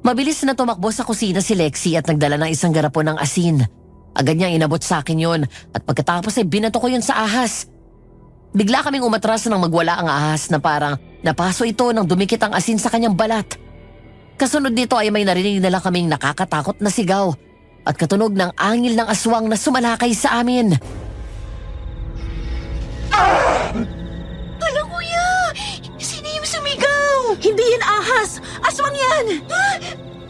Mabilis na tumakbo sa kusina si Lexi at nagdala ng isang garapon ng asin. Agad niyang inabot sa akin yon at pagkatapos ay binato ko yun sa ahas. Bigla kaming umatras nang magwala ang ahas na parang napaso ito nang dumikit ang asin sa kanyang balat. Kasunod nito ay may narinig na lang kaming nakakatakot na sigaw at katunog ng angil ng aswang na sumalakay sa amin.
Hala, kuya! Sino yung sumigaw? Hindi yan ahas! Aswang yan!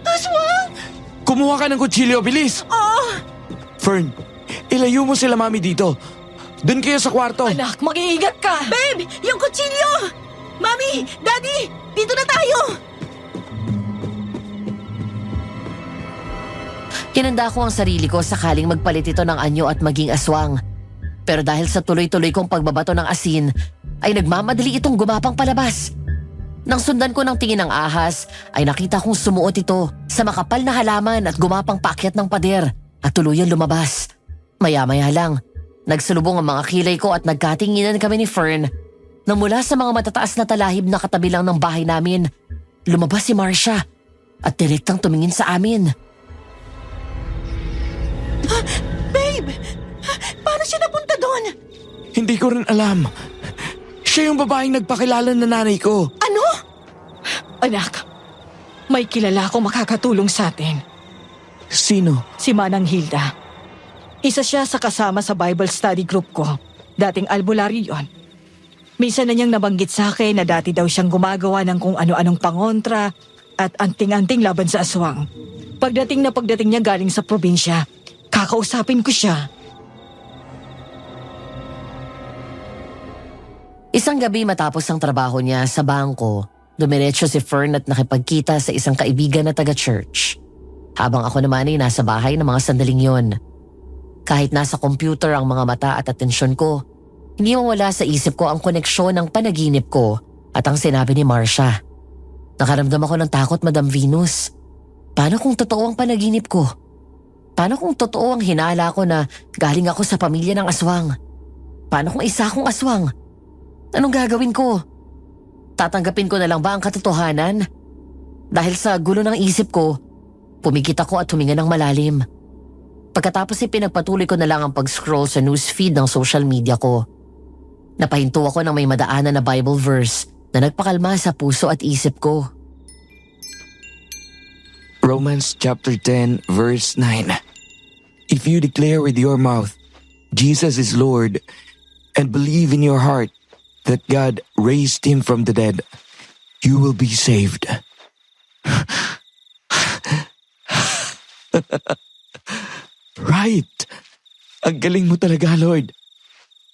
Aswang?
Kumuha ka ng kutsilyo, bilis!
Oo!
Fern, ilayo mo sila, Mami, dito. Doon kayo sa kwarto.
Anak, mag-iingat ka!
Babe! Yung kutsilyo! Mami! Daddy! Dito na tayo!
Kinanda ko ang sarili ko sakaling magpalit ito ng anyo at maging aswang. Pero dahil sa tuloy-tuloy kong pagbabato ng asin, ay nagmamadali itong gumapang palabas. Nang sundan ko ng tingin ng ahas, ay nakita kong sumuot ito sa makapal na halaman at gumapang paakyat ng pader at tuluyan lumabas. Maya-maya lang, nagsulubong ang mga kilay ko at nagkatinginan kami ni Fern nang mula sa mga matataas na talahib na katabi lang ng bahay namin, lumabas si Marcia at direktang tumingin sa amin.
Babe! Paano siya napunta doon?
Hindi ko rin alam. Siya yung babaeng nagpakilala na nanay ko.
Ano?
Anak, may kilala akong makakatulong sa atin.
Sino?
Si Manang Hilda. Isa siya sa kasama sa Bible study group ko. Dating albularyo yon. Minsan na niyang nabanggit sa akin na dati daw siyang gumagawa ng kung ano-anong pangontra at anting-anting laban sa aswang. Pagdating niya galing sa probinsya, kakausapin ko siya.
Isang gabi matapos ang trabaho niya sa bangko, dumiretso si Fern at nakipagkita sa isang kaibigan na taga-church. Habang ako naman ay nasa bahay ng mga sandaling yon. Kahit nasa computer ang mga mata at atensyon ko, hindi mawala sa isip ko ang koneksyon ng panaginip ko at ang sinabi ni Marcia. Nakaramdam ako ng takot, Madam Venus. Paano kung totoo ang panaginip ko? Paano kung totoo ang hinala ko na galing ako sa pamilya ng aswang? Paano kung isa akong aswang? Anong gagawin ko? Tatanggapin ko na lang ba ang katotohanan? Dahil sa gulo ng isip ko, pumikit ako at huminga ng malalim. Pagkatapos pinagpatuloy ko na lang ang pag-scroll sa newsfeed ng social media ko. Napahinto ako ng may madaanan na Bible verse na nagpakalma sa puso at isip ko.
Romans chapter 10 verse 9. If you declare with your mouth, Jesus is Lord, and believe in your heart that God raised him from the dead, you will be saved. Right. Ang galing mo talaga, Lord.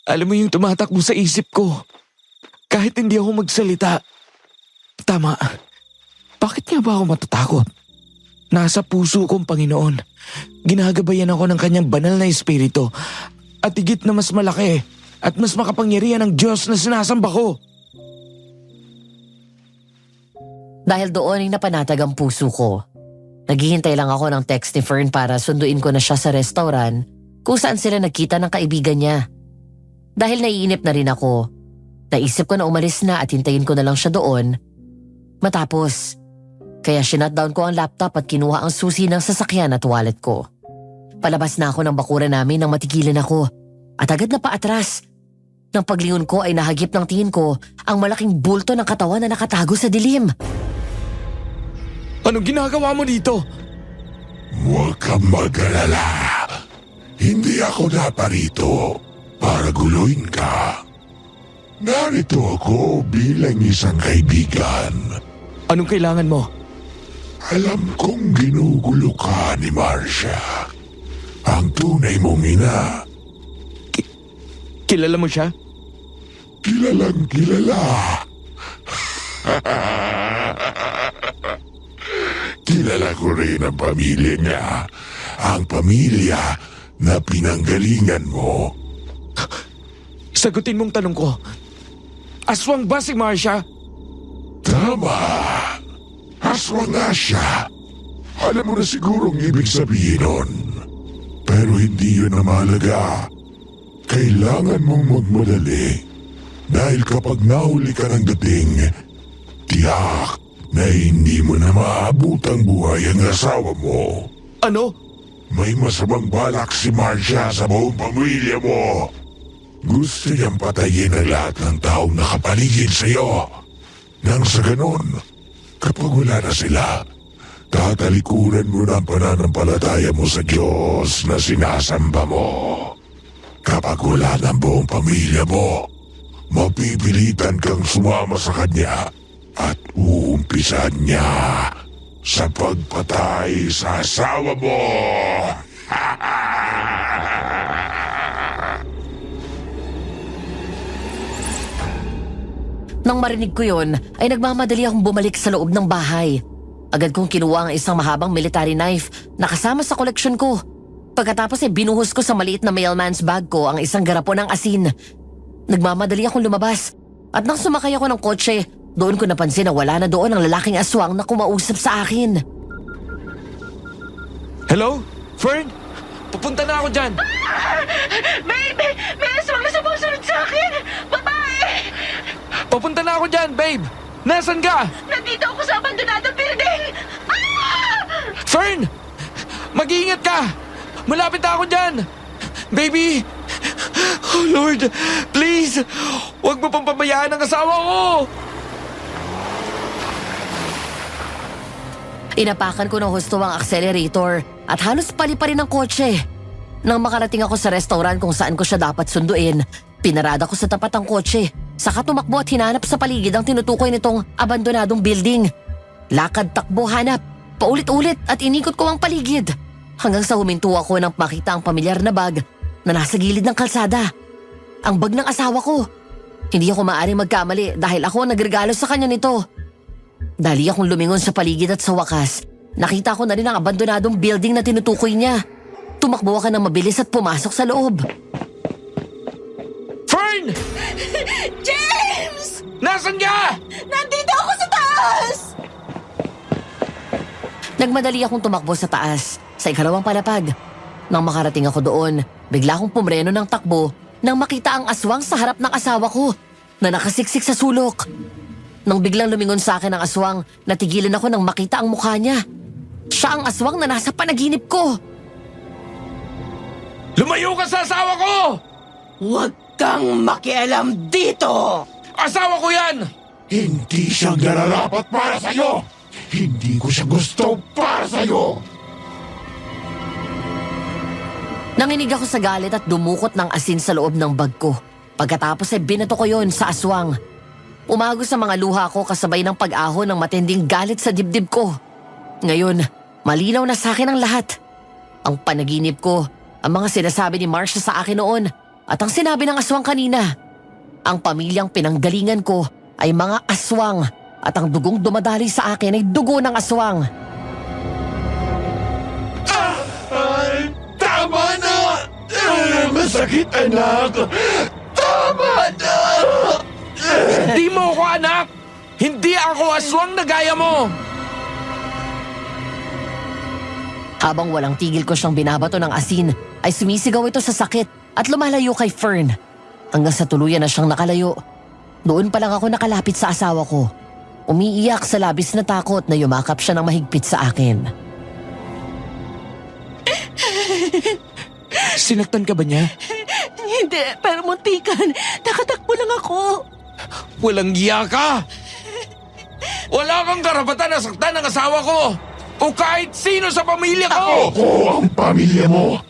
Alam mo yung tumatakbo sa isip ko. Kahit hindi ako magsalita. Tama. Bakit nga ba ako matatakot? Nasa puso kong Panginoon. Ginagabayan ako ng kanyang banal na espiritu. At higit na mas malaki at mas makapangyarihan ng Diyos na sinasamba ko.
Dahil doon ay napanatag ang puso ko. Naghihintay lang ako ng text ni Fern para sunduin ko na siya sa restaurant kung saan sila nagkita ng kaibigan niya. Dahil naiinip na rin ako, naisip ko na umalis na at hintayin ko na lang siya doon. Matapos, kaya sinutdown ko ang laptop at kinuha ang susi ng sasakyan at wallet ko. Palabas na ako ng bakuran namin nang matigilan ako at agad na paatras. Nang paglingon ko ay nahagip ng tingin ko ang malaking bulto ng katawan na nakatago sa dilim.
Anong ginagawa mo dito?
Huwag kang mag-alala. Hindi ako naparito para guluhin ka. Narito ako bilang isang kaibigan.
Anong kailangan mo?
Alam kong ginugulo ka ni Marcia. Ang tunay mong ina.
Kilala mo siya?
Kilalang kilala. Kilala ko rin ang pamilya niya. Ang pamilya na pinanggalingan mo.
Sagutin mong tanong ko. Aswang ba si Marcia?
Tama. Aswang nga siya. Alam mo na sigurong ibig sabihin nun. Pero hindi yun na mahalaga. Kailangan mong magmadali. Dahil kapag nahuli ka ng dating, tiyak na hindi mo na maabot ang buhay ang asawa mo.
Ano?
May masamang balak si Marcia sa buong pamilya mo. Gusto niyang patayin ang lahat ng taong nakapaligid sa iyo. Nang sa ganon, kapag wala na sila, tatalikuran mo na ang pananampalataya mo sa Diyos na sinasamba mo. Kapag wala ng buong pamilya mo, mapipilitan kang sumama sa kanya at uumpisan niya sa pagpatay sa asawa mo.
Nang marinig ko yon, ay nagmamadali akong bumalik sa loob ng bahay. Agad kong kinuha ang isang mahabang military knife na kasama sa koleksyon ko. Pagkatapos binuhos ko sa maliit na mailman's bag ko ang isang garapon ng asin. Nagmamadali akong lumabas at nang sumakay ako ng kotse, doon ko napansin na wala na doon ang lalaking aswang na kumausap sa akin.
Hello? Fern? Pupunta na ako dyan.
Baby! May aswang na sumusunod sa akin! Babae!
Papunta na ako dyan, babe. Nasaan ka?
Nandito ako sa abandonadong building! Ah!
Fern! Mag-iingat ka! Malapit na ako dyan! Baby! Oh Lord, please! Huwag mo pang pabayaan ang asawa ko!
Inapakan ko ng husto ang accelerator at halos pali pa rin ang kotse. Nang makarating ako sa restaurant kung saan ko siya dapat sunduin, pinarada ko sa tapat ng kotse. Saka tumakbo at hinanap sa paligid ang tinutukoy nitong abandonadong building. Lakad, takbo, hanap. Paulit-ulit at inikot ko ang paligid. Hanggang sa huminto ako nang makita ang pamilyar na bag na nasa gilid ng kalsada. Ang bag ng asawa ko. Hindi ako maaaring magkamali dahil ako ang nagregalo sa kanya nito. Dali akong lumingon sa paligid at sa wakas, nakita ko na rin ang abandonadong building na tinutukoy niya. Tumakbo ako ng mabilis at pumasok sa loob.
Fern!
James!
Nasaan ka?
Nandito ako sa taas!
Nagmadali akong tumakbo sa taas, sa ikalawang palapag. Nang makarating ako doon, bigla akong pumreno ng takbo nang makita ang aswang sa harap ng asawa ko na nakasiksik sa sulok. Nang biglang lumingon sa akin ang aswang, natigilan ako nang makita ang mukha niya. Siya ang aswang na nasa panaginip ko.
Lumayo ka sa asawa ko!
Huwag kang makialam dito!
Asawa ko yan!
Hindi siya nararapat para sa'yo! Hindi ko siya gusto para sa'yo!
Nanginig ako sa galit at dumukot ng asin sa loob ng bag ko. Pagkatapos ay binato ko yon sa aswang. Umago sa mga luha ko kasabay ng pag-ahon ng matinding galit sa dibdib ko. Ngayon, malinaw na sa akin ang lahat. Ang panaginip ko, ang mga sinasabi ni Marcia sa akin noon, at ang sinabi ng aswang kanina. Ang pamilyang pinanggalingan ko ay mga aswang at ang dugong dumadali sa akin ay dugo ng aswang.
Tama na! Masakit, anak! Tama na!
Hindi mo ako anak! Hindi ako aswang na gaya mo!
Habang walang tigil ko siyang binabato ng asin, ay sumisigaw ito sa sakit at lumalayo kay Fern. Hanggang sa tuluyan na siyang nakalayo. Doon pa lang ako nakalapit sa asawa ko. Umiiyak sa labis na takot na yumakap siya ng mahigpit sa akin.
Sinaktan ka ba niya?
Hindi, pero muntikan. Nakatakbo lang ako.
Walang giya ka! Wala kang karapatan na saktan ng asawa ko! O kahit sino sa pamilya ko!
Ako ang pamilya mo!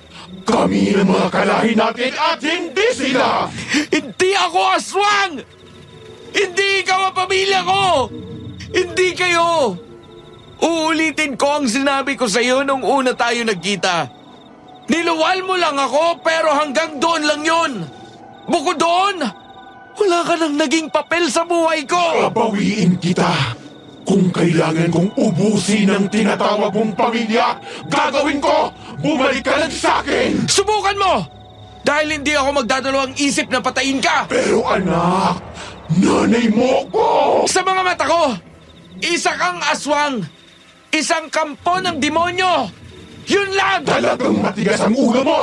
Kami ang mga kalahi natin at hindi sila!
Hindi ako aswang! Hindi ikaw ang pamilya ko! Hindi kayo! Uulitin ko ang sinabi ko sa iyo nung una tayo nagkita. Niluwal mo lang ako pero hanggang doon lang yun. Bukod doon, wala ka nang naging papel sa buhay ko.
Babawiin kita! Kung kailangan kong ubusin ang tinatawag mong pamilya, gagawin ko! Bumalik ka lang sa akin!
Subukan mo! Dahil hindi ako magdadalawang isip na patayin ka.
Pero anak, nanay mo ko!
Sa mga mata ko, isa kang aswang. Isang kampo ng demonyo. Yun lang!
Talagang matigas ang ulo mo!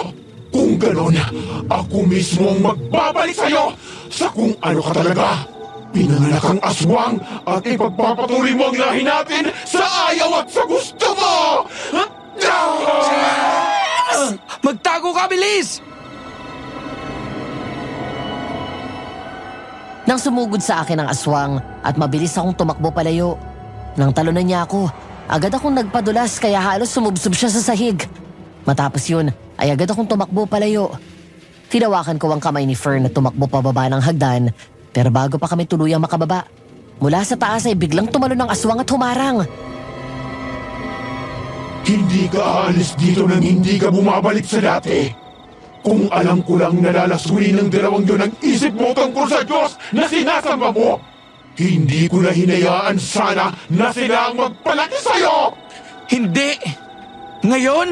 Kung ganon, ako mismo ang magbabalik sa'yo sa kung ano ka talaga. Pinanganak kang aswang at ipagpapatuloy mo ang lahi natin sa ayaw at sa gusto mo!
Magtago ka, bilis!
Nang sumugod sa akin ang aswang at mabilis akong tumakbo palayo. Nang talunan niya ako, agad akong nagpadulas kaya halos sumubsob siya sa sahig. Matapos yun, ay agad akong tumakbo palayo. Tinawakan ko ang kamay ni Fern na tumakbo pababa ng hagdan, pero bago pa kami tuluyang makababa, mula sa taas ay biglang tumalon ng aswang at humarang.
Hindi ka aalis dito nang hindi ka bumabalik sa dati. Kung alam ko lang nalalasunin ng dalawang yun ang isip mo tungkol sa Diyos na sinasamba mo, hindi ko na hinayaan sana na sila ang magpalaki sa'yo!
Hindi! Ngayon,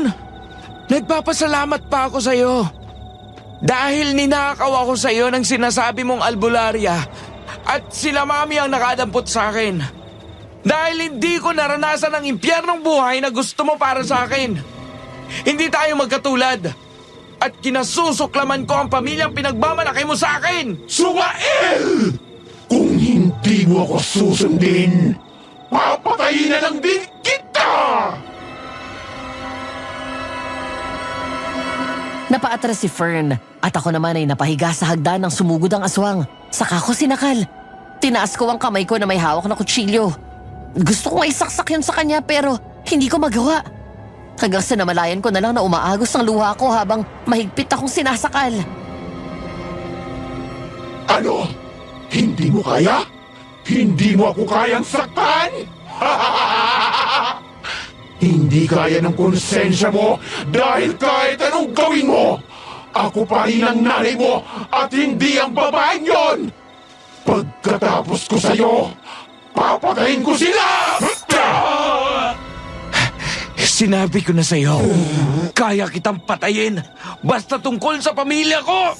nagpapasalamat pa ako sa'yo. Dahil ninakaw ako sa'yo ng sinasabi mong albularya at sila mami ang nakadampot sa akin. Dahil hindi ko naranasan ang impyernong buhay na gusto mo para sa akin. Hindi tayo magkatulad. At kinasusuklaman ko ang pamilyang pinagmamalaki mo sa akin.
Sumael! Kung hindi mo ako susundin, papatayin na lang din kita!
Napaatras si Fern at ako naman ay napahiga sa hagdan nang sumugod ang aswang. Saka ko sinakal. Tinaas ko ang kamay ko na may hawak na kutsilyo. Gusto kong isaksak yun sa kanya pero hindi ko magawa. Hanggang sa namalayan ko na lang na umaagos ang luha ko habang mahigpit akong sinasakal.
Ano? Hindi mo kaya? Hindi mo ako kayang saktan? Hindi kaya ng konsensya mo dahil kahit anong gawin mo, ako pa rin ang nanay mo at hindi ang babaeng yon! Pagkatapos ko sa'yo, papatayin ko sila!
Sinabi ko na sa'yo, kaya kitang patayin basta tungkol sa pamilya ko!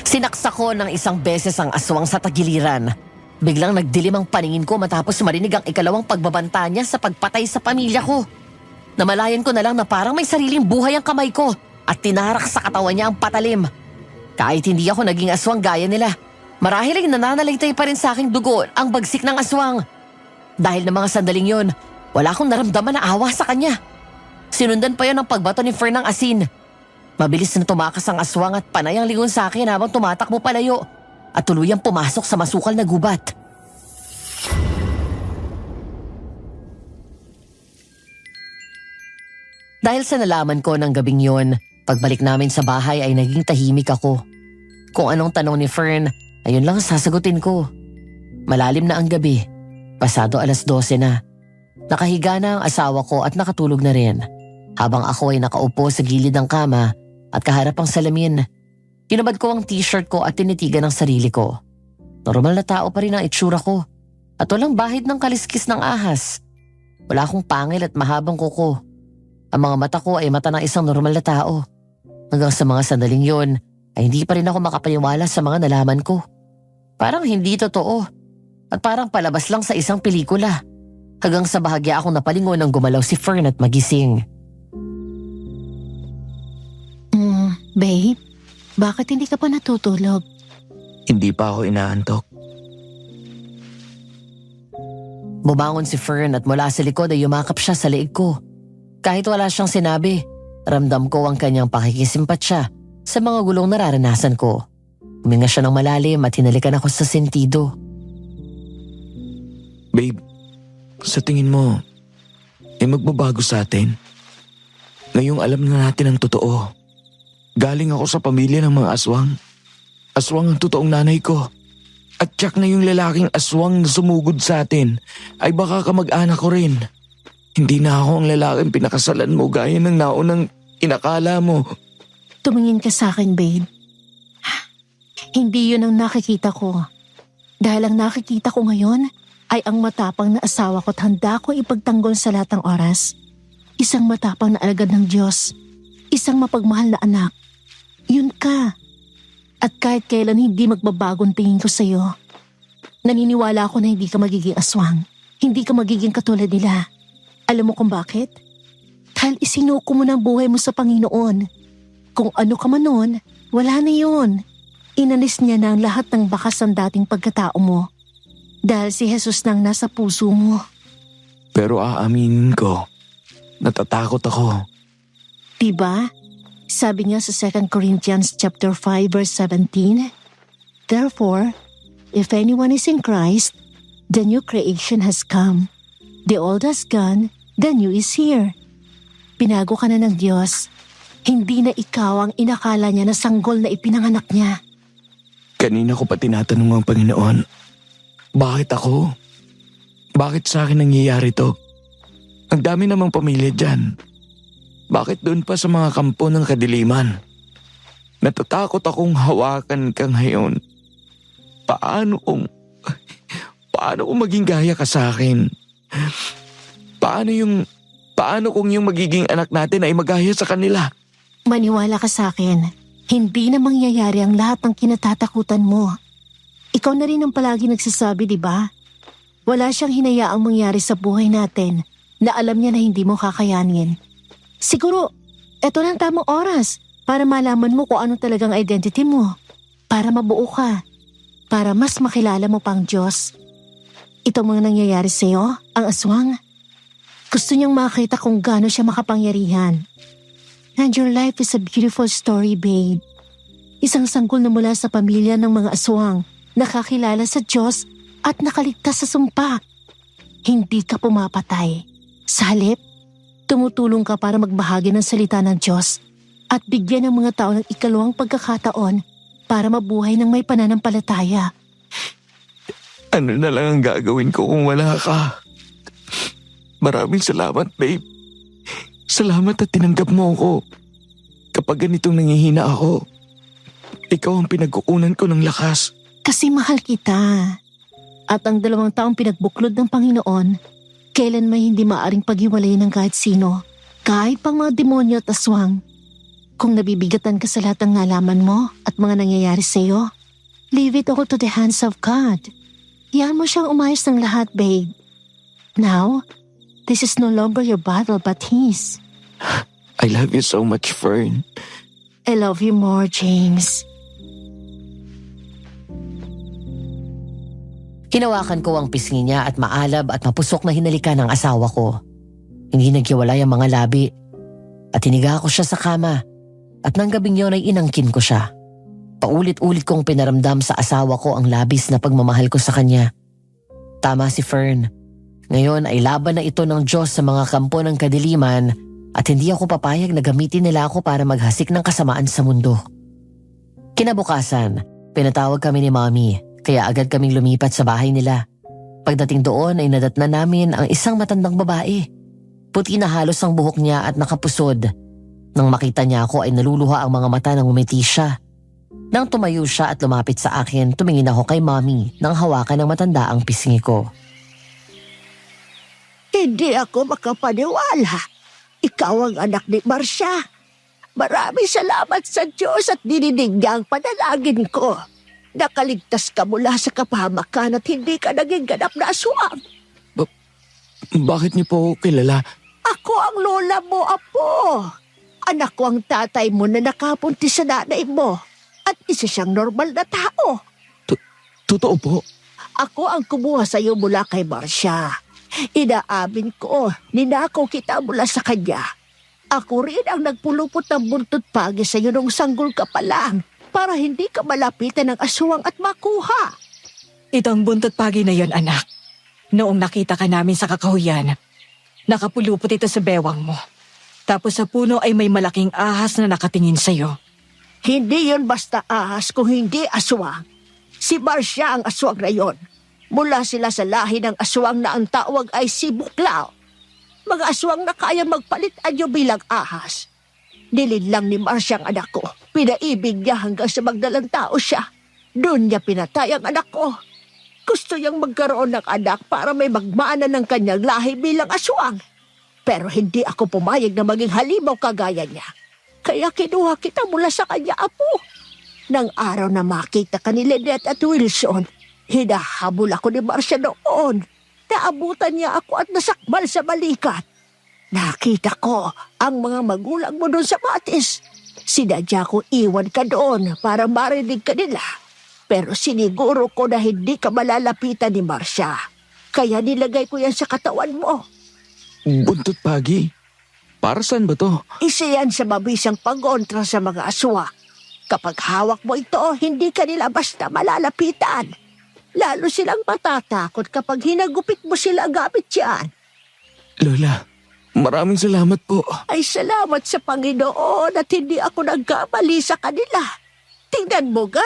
Sinaksak ko ng isang beses ang aswang sa tagiliran. Biglang nagdilim ang paningin ko matapos marinig ang ikalawang pagbabanta niya sa pagpatay sa pamilya ko. Namalayan ko na lang na parang may sariling buhay ang kamay ko at tinarak sa katawan niya ang patalim. Kahit hindi ako naging aswang gaya nila, marahil ay nananalitay pa rin sa aking dugo ang bagsik ng aswang. Dahil ng mga sandaling yon, wala akong naramdaman na awa sa kanya. Sinundan pa yon ng pagbato ni Fern ng asin. Mabilis na tumakas ang aswang at panay ang lingon sa akin habang tumatakbo palayo at tuluyang pumasok sa masukal na gubat. Dahil sa nalaman ko ng gabing yon, pagbalik namin sa bahay ay naging tahimik ako. Kung anong tanong ni Fern, ayun lang sasagutin ko. Malalim na ang gabi. Pasado 12:00 na. Nakahiga na ang asawa ko at nakatulog na rin. Habang ako ay nakaupo sa gilid ng kama at kaharap ang salamin, tinubad ko ang t-shirt ko at tinitigan ang sarili ko. Normal na tao pa rin ang itsura ko at walang bahid ng kaliskis ng ahas. Wala akong pangil at mahabang kuko. Ang mga mata ko ay mata ng isang normal na tao. Hanggang sa mga sandaling yon ay hindi pa rin ako makapaniwala sa mga nalaman ko. Parang hindi totoo at parang palabas lang sa isang pelikula. Hanggang sa bahagya akong napalingon nang gumalaw si Fern at magising.
Babe, bakit hindi ka pa natutulog?
Hindi pa ako inaantok.
Bumangon si Fern at mula sa likod ay yumakap siya sa leeg ko. Kahit wala siyang sinabi, ramdam ko ang kanyang pakikisimpatya sa mga gulong nararanasan ko. Huminga siya ng malalim at hinalikan ako sa sentido.
Babe, sa tingin mo, ay magbabago sa atin? Ngayong alam na natin ang totoo. Galing ako sa pamilya ng mga aswang. Aswang ang totoong nanay ko. At tiyak na yung lalaking aswang na sumugod sa atin ay baka kamag-anak ko rin. Hindi na ako ang lalaking pinakasalan mo gaya ng naunang inakala mo.
Tumingin ka sa akin, babe. Hindi yun ang nakikita ko. Dahil ang nakikita ko ngayon ay ang matapang na asawa ko at handa ko ipagtanggol sa lahat ng oras. Isang matapang na alagad ng Diyos. Isang mapagmahal na anak. Yun ka. At kahit kailan hindi magbabagong tingin ko sa'yo. Naniniwala ako na hindi ka magiging aswang. Hindi ka magiging katulad nila. Alam mo kung bakit? Dahil isinuko mo ng buhay mo sa Panginoon. Kung ano ka man nun, wala na yun. Inalis niya na ang lahat ng bakas ng dating pagkatao mo. Dahil si Jesus nang nasa puso mo.
Pero aaminin ko, natatakot ako.
Diba? Sabi niya sa 2 Corinthians chapter 5 verse 17, Therefore, if anyone is in Christ, the new creation has come. The old has gone, the new is here. Pinago ka na ng Diyos. Hindi na ikaw ang inakala niya na sanggol na ipinanganak niya.
Kanina ko pa tinatanong ang Panginoon, bakit ako? Bakit sa akin nangyayari to? Ang dami namang pamilya dyan. Bakit doon pa sa mga kampo ng kadiliman? Natatakot akong hawakan ka ngayon. Paano kung maging gaya ka sa akin? Paano kung yung magiging anak natin ay magaya sa kanila?
Maniwala ka sa akin. Hindi na mangyayari ang lahat ng kinatatakutan mo. Ikaw na rin ang palagi nagsasabi, di ba? Wala siyang hinayaang mangyari sa buhay natin na alam niya na hindi mo kakayanin. Siguro, eto na ang tamang oras para malaman mo kung ano talagang identity mo. Para mabuo ka. Para mas makilala mo pang Diyos. Itong mga nangyayari sa'yo, ang aswang. Gusto niyang makita kung gaano siya makapangyarihan. And your life is a beautiful story, babe. Isang sanggol na mula sa pamilya ng mga aswang, nakakilala sa Diyos at nakaligtas sa sumpa. Hindi ka pumapatay. Sa halip, tumutulong ka para magbahagi ng salita ng Diyos at bigyan ng mga tao ng ikalawang pagkakataon para mabuhay ng may pananampalataya.
Ano na lang ang gagawin ko kung wala ka? Maraming salamat, babe. Salamat at tinanggap mo ako. Kapag ganitong nangihina ako, ikaw ang pinagkukunan ko ng lakas.
Kasi mahal kita. At ang 2 taong pinagbuklod ng Panginoon, kailan may hindi maaring paghiwalayin ng kahit sino, kahit pang mga demonyo at aswang. Kung nabibigatan ka sa lahat ng nalaman mo at mga nangyayari sa iyo, leave it all to the hands of God. Iyan mo siyang umayos ng lahat, babe. Now, This is no longer your battle but his.
I love you so much, Fern.
I love you more, James.
Hinawakan ko ang pisngi niya at maalab at mapusok na hinalikan ng asawa ko. Hindi naghiwalay ang mga labi. At hiniga ko siya sa kama. At nang gabing yun ay inangkin ko siya. Paulit-ulit kong pinaramdam sa asawa ko ang labis na pagmamahal ko sa kanya. Tama si Fern. Ngayon ay laban na ito ng Diyos sa mga kampo ng kadiliman at hindi ako papayag na gamitin nila ako para maghasik ng kasamaan sa mundo. Kinabukasan, pinatawag kami ni Mommy kaya agad kaming lumipat sa bahay nila. Pagdating doon ay nadatnan namin ang isang matandang babae. Puti na halos ang buhok niya at nakapusod. Nang makita niya ako ay naluluha ang mga mata nang umiti siya. Nang tumayo siya at lumapit sa akin, tumingin ako kay Mommy nang hawakan ng matanda ang pisngi ko.
Hindi ako makapaniwala. Ikaw ang anak ni Marcia. Maraming salamat sa Diyos at dinidig niya ang panalangin ko. Nakaligtas ka mula sa kapahamakan at hindi ka naging ganap na aswang.
Bakit niyo po ako kilala?
Ako ang lola mo, Apo. Anak ko ang tatay mo na nakapunti sa nanay mo. At isa siyang normal na tao.
Totoo po?
Ako ang kumuha sa iyo mula kay Marcia. Inaamin ko, ninakaw kita mula sa kanya. Ako rin ang nagpulupot ng buntot pagi sa iyo nung sanggol ka pa lang para hindi ka malapitan ng aswang at makuha.
Itong buntot pagi na yon, anak. Noong nakita ka namin sa kakahuyan, nakapulupot ito sa bewang mo. Tapos sa puno ay may malaking ahas na nakatingin sa'yo.
Hindi yon basta ahas kung hindi aswang. Si Marcia ang aswang na yon. Mula sila sa lahi ng aswang na ang tawag ay si Buklaw. Mga aswang na kaya magpalit anyo bilang ahas. Nilinlang ni Marcia ang anak ko. Pinaibig niya hanggang sa magdalang tao siya. Doon niya pinatay ang anak ko. Gusto niyang magkaroon ng anak para may magmana ng kanyang lahi bilang aswang. Pero hindi ako pumayag na maging halimaw kagaya niya. Kaya kinuha kita mula sa kanya, Apo. Nang araw na makita ka ni Lynette at Wilson, hinahabol ako ni Marcia noon. Naabutan niya ako at nasakmal sa balikat. Nakita ko ang mga magulang mo doon sa batis. Sinadya ko iwan ka doon para marinig ka nila. Pero siniguro ko na hindi ka malalapitan ni Marcia. Kaya nilagay ko yan sa katawan mo.
Buntot pagi? Para saan ba to?
Isa yan sa mabisang pag-kontra sa mga aswa. Kapag hawak mo ito, hindi ka nila basta malalapitan. Lalo silang matatakot kapag hinagupit mo sila gamit yan.
Lola, maraming salamat po.
Ay salamat sa Panginoon at hindi ako nagkamali sa kanila. Tingnan mo ga,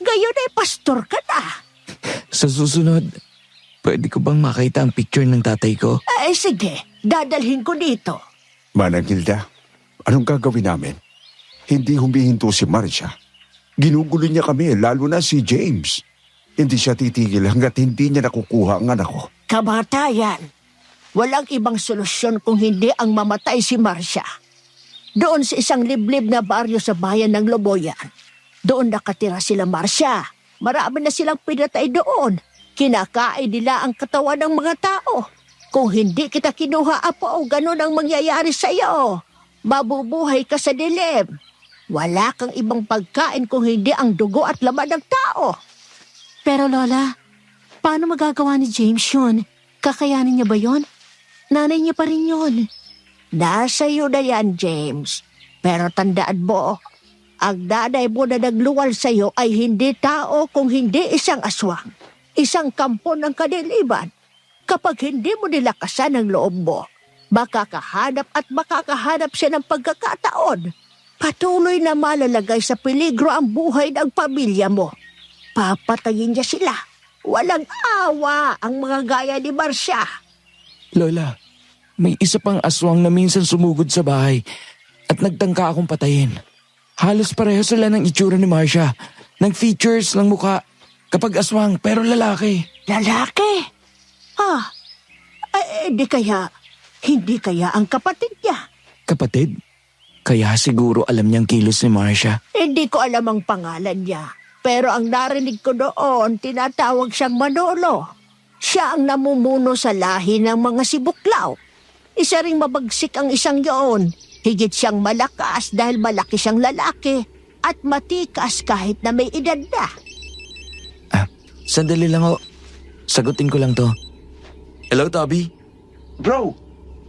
gayon ay pastor ka na.
Sa susunod, pwede ko bang makita ang picture ng tatay ko?
Ay sige, dadalhin ko dito.
Manang Hilda, anong gagawin namin? Hindi humihinto si Marcia. Ginugulo niya kami, lalo na si James. Hindi siya titigil hanggat hindi niya nakukuha ang anak ko.
Kamatayan. Walang ibang solusyon kung hindi ang mamatay si Marcia. Doon sa isang liblib na baryo sa bayan ng Loboyan. Doon nakatira sila Marcia. Marami na silang pinatay doon. Kinakain nila ang katawan ng mga tao. Kung hindi kita kinuha, Apo, ganun ang mangyayari sa iyo. Mabubuhay ka sa dilim. Wala kang ibang pagkain kung hindi ang dugo at laman ng tao.
Pero Lola, paano magagawa ni James yun? Kakayanin niya ba yun? Nanay niya pa rin yun.
Nasa iyo na yan, James. Pero tandaan mo, ang nanay mo na nagluwal sa iyo ay hindi tao kung hindi isang aswang. Isang kampo ng kadiliman. Kapag hindi mo nilakasan ang loob mo, makakahanap siya ng pagkakataon. Patuloy na malalagay sa peligro ang buhay ng pamilya mo. Papatayin niya sila. Walang awa ang mga gaya ni Marcia.
Lola, may isa pang aswang na minsan sumugod sa bahay at nagtangka akong patayin. Halos pareho sila ng itsura ni Marcia, ng features ng mukha, kapag aswang pero lalaki.
Lalaki? Hindi kaya ang kapatid niya.
Kapatid? Kaya siguro alam niyang kilos ni Marcia.
Hindi ko alam ang pangalan niya. Pero ang narinig ko doon, tinatawag siyang Manolo. Siya ang namumuno sa lahi ng mga si Buklaw. Isa ring mabagsik ang isang yun. Higit siyang malakas dahil malaki siyang lalaki at matikas kahit na may edad na.
Sandali lang ho. Sagutin ko lang to. Hello, Toby?
Bro,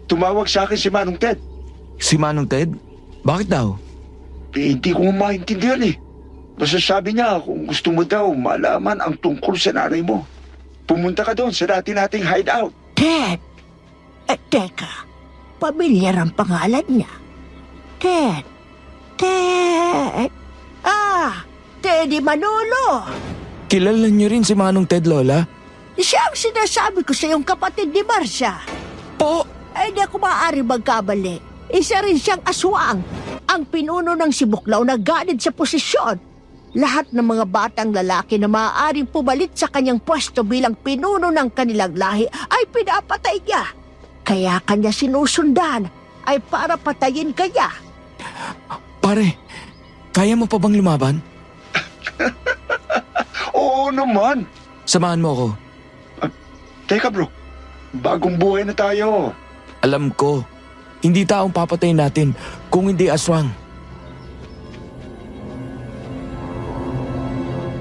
tumawag sa akin si Manong Ted.
Si Manong Ted? Bakit daw?
Hindi ko maintindihan eh. Basta sabi niya kung gusto mo daw malaman ang tungkol sa nanay mo. Pumunta ka doon sa dati nating hideout.
Ted! Teka, pamilyar ang pangalan niya. Ted! Ted! Teddy Manolo!
Kilala niyo rin si Manong Ted, Lola?
Siya ang sinasabi ko sa iyong kapatid ni Marcia.
Po!
Ay, di ako maaari magkabali. Isa rin siyang aswang. Ang pinuno ng Sibuklaw na ganid sa posisyon. Lahat ng mga batang lalaki na maaaring pumalit sa kanyang pwesto bilang pinuno ng kanilang lahi ay pinapatay niya. Kaya kanya sinusundan ay para patayin kanya.
Pare, kaya mo pa bang lumaban?
Oo naman.
Samahan mo ako.
Teka bro, bagong buhay na tayo.
Alam ko, hindi taong papatayin natin kung hindi aswang.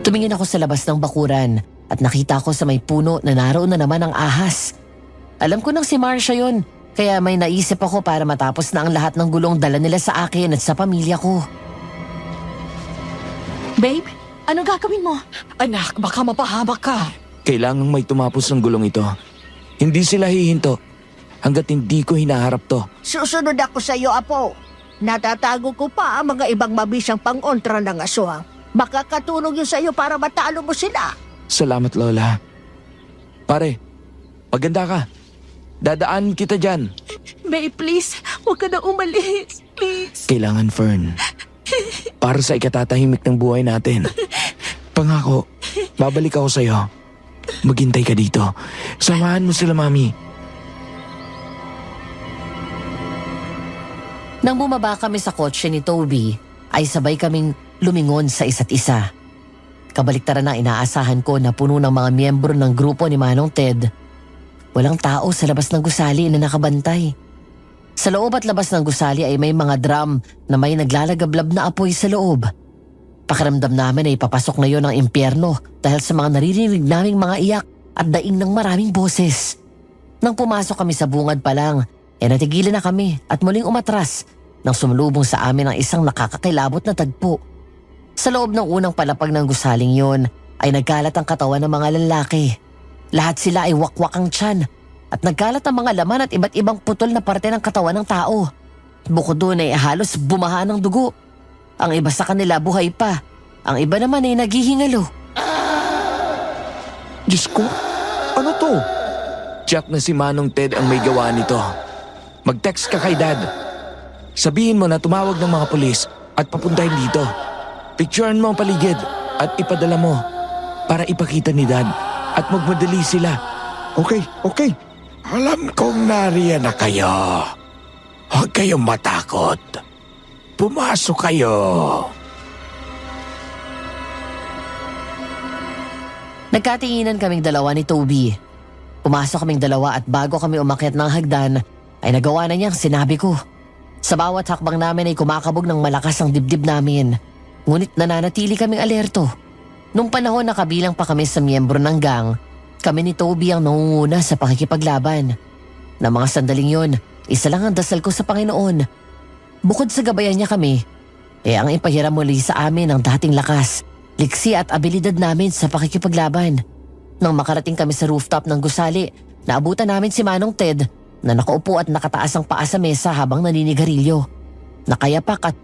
Tumingin ako sa labas ng bakuran at nakita ko sa may puno na naroon na naman ang ahas. Alam ko nang si Marcia yun, kaya may naisip ako para matapos na ang lahat ng gulong dala nila sa akin at sa pamilya ko.
Babe, anong gagawin mo?
Anak, baka mapahamak ka.
Kailangang may tumapos ng gulong ito. Hindi sila hihinto hanggat hindi ko hinaharap to.
Susunod ako sa iyo, Apo. Natatago ko pa ang mga ibang mabisang pangontra ng aswang. Makakatulong yun sa iyo para matalo mo sila.
Salamat, Lola. Pare, maganda ka. Dadaan kita dyan.
Babe, please, huwag ka na umalis. Please.
Kailangan, Fern. Para sa ikatatahimik ng buhay natin. Pangako, babalik ako sa'yo. Maghintay ka dito. Samahan mo sila, Mami.
Nang bumaba kami sa kotse ni Toby, ay sabay kaming lumingon sa isa't isa. Kabaliktaran na inaasahan ko na puno ng mga miyembro ng grupo ni Manong Ted. Walang tao sa labas ng gusali na nakabantay. Sa loob at labas ng gusali ay may mga drum na may naglalagablab na apoy sa loob. Pakiramdam namin ay papasok na yon ang impyerno dahil sa mga naririnig naming mga iyak at daing ng maraming boses. Nang pumasok kami sa bungad pa lang, natigilan na kami at muling umatras nang sumalubong sa amin ang isang nakakakilabot na tagpo. Sa loob ng unang palapag ng gusaling yon ay nagkalat ang katawan ng mga lalaki. Lahat sila ay wakwak ang tiyan at nagkalat ang mga laman at iba't ibang putol na parte ng katawan ng tao. Bukod doon ay halos bumaha ng dugo. Ang iba sa kanila buhay pa. Ang iba naman ay naghihingalo.
Diyos ko, ano to?
Jack na si Manong Ted ang may gawa nito. Mag-text ka kay Dad. Sabihin mo na tumawag ng mga pulis at papuntahin dito. Picturean mo ang paligid at ipadala mo para ipakita ni Dad at magmadali sila.
Okay.
Alam kong nariyan na kayo. Huwag kayong matakot. Pumasok kayo.
Nagkatinginan kaming dalawa ni Toby. Pumasok kaming dalawa at bago kami umakyat ng hagdan ay nagawa na niyang sinabi ko. Sa bawat hakbang namin ay kumakabog ng malakas ang dibdib namin. Ngunit nananatili kaming alerto. Nung panahon na kabilang pa kami sa miyembro ng gang, kami ni Toby ang nangunguna sa pakikipaglaban. Na mga sandaling yon, isa lang ang dasal ko sa Panginoon. Bukod sa gabayan niya kami, ang ipahiram muli sa amin ang dating lakas, liksi at abilidad namin sa pakikipaglaban. Nang makarating kami sa rooftop ng gusali, naabutan namin si Manong Ted na nakaupo at nakataas ang paa sa mesa habang naninigarilyo. Nakayapak at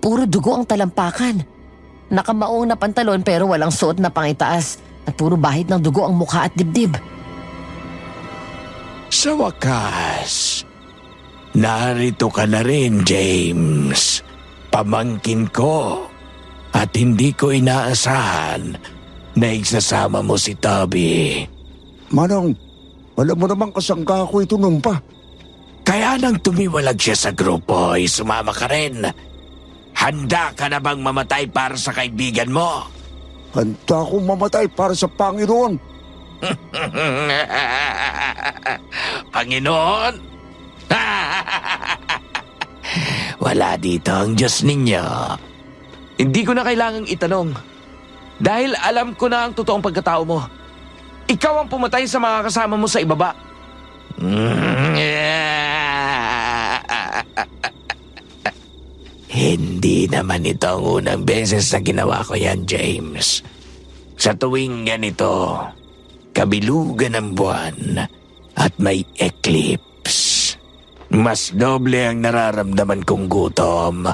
puro dugo ang talampakan. Nakamaong na pantalon pero walang suot na pangitaas at puro bahid ng dugo ang mukha at dibdib.
Sa wakas, narito ka na rin, James. Pamangkin ko. At hindi ko inaasahan na isasama mo si Toby.
Manong, alam mo naman kasangga ako ito nung pa.
Kaya nang tumiwalag siya sa grupo, ay sumama ka rin. Handa ka na bang mamatay para sa kaibigan mo?
Handa akong mamatay para sa Panginoon.
Panginoon, Wala dito ang Diyos ninyo.
Hindi ko na kailangang itanong. Dahil alam ko na ang totoong pagkatao mo. Ikaw ang pumatay sa mga kasama mo sa ibaba.
Hindi naman ito ang unang beses na ginawa ko yan, James. Sa tuwing ganito, kabilugan ng buwan at may eclipse. Mas doble ang nararamdaman kong gutom.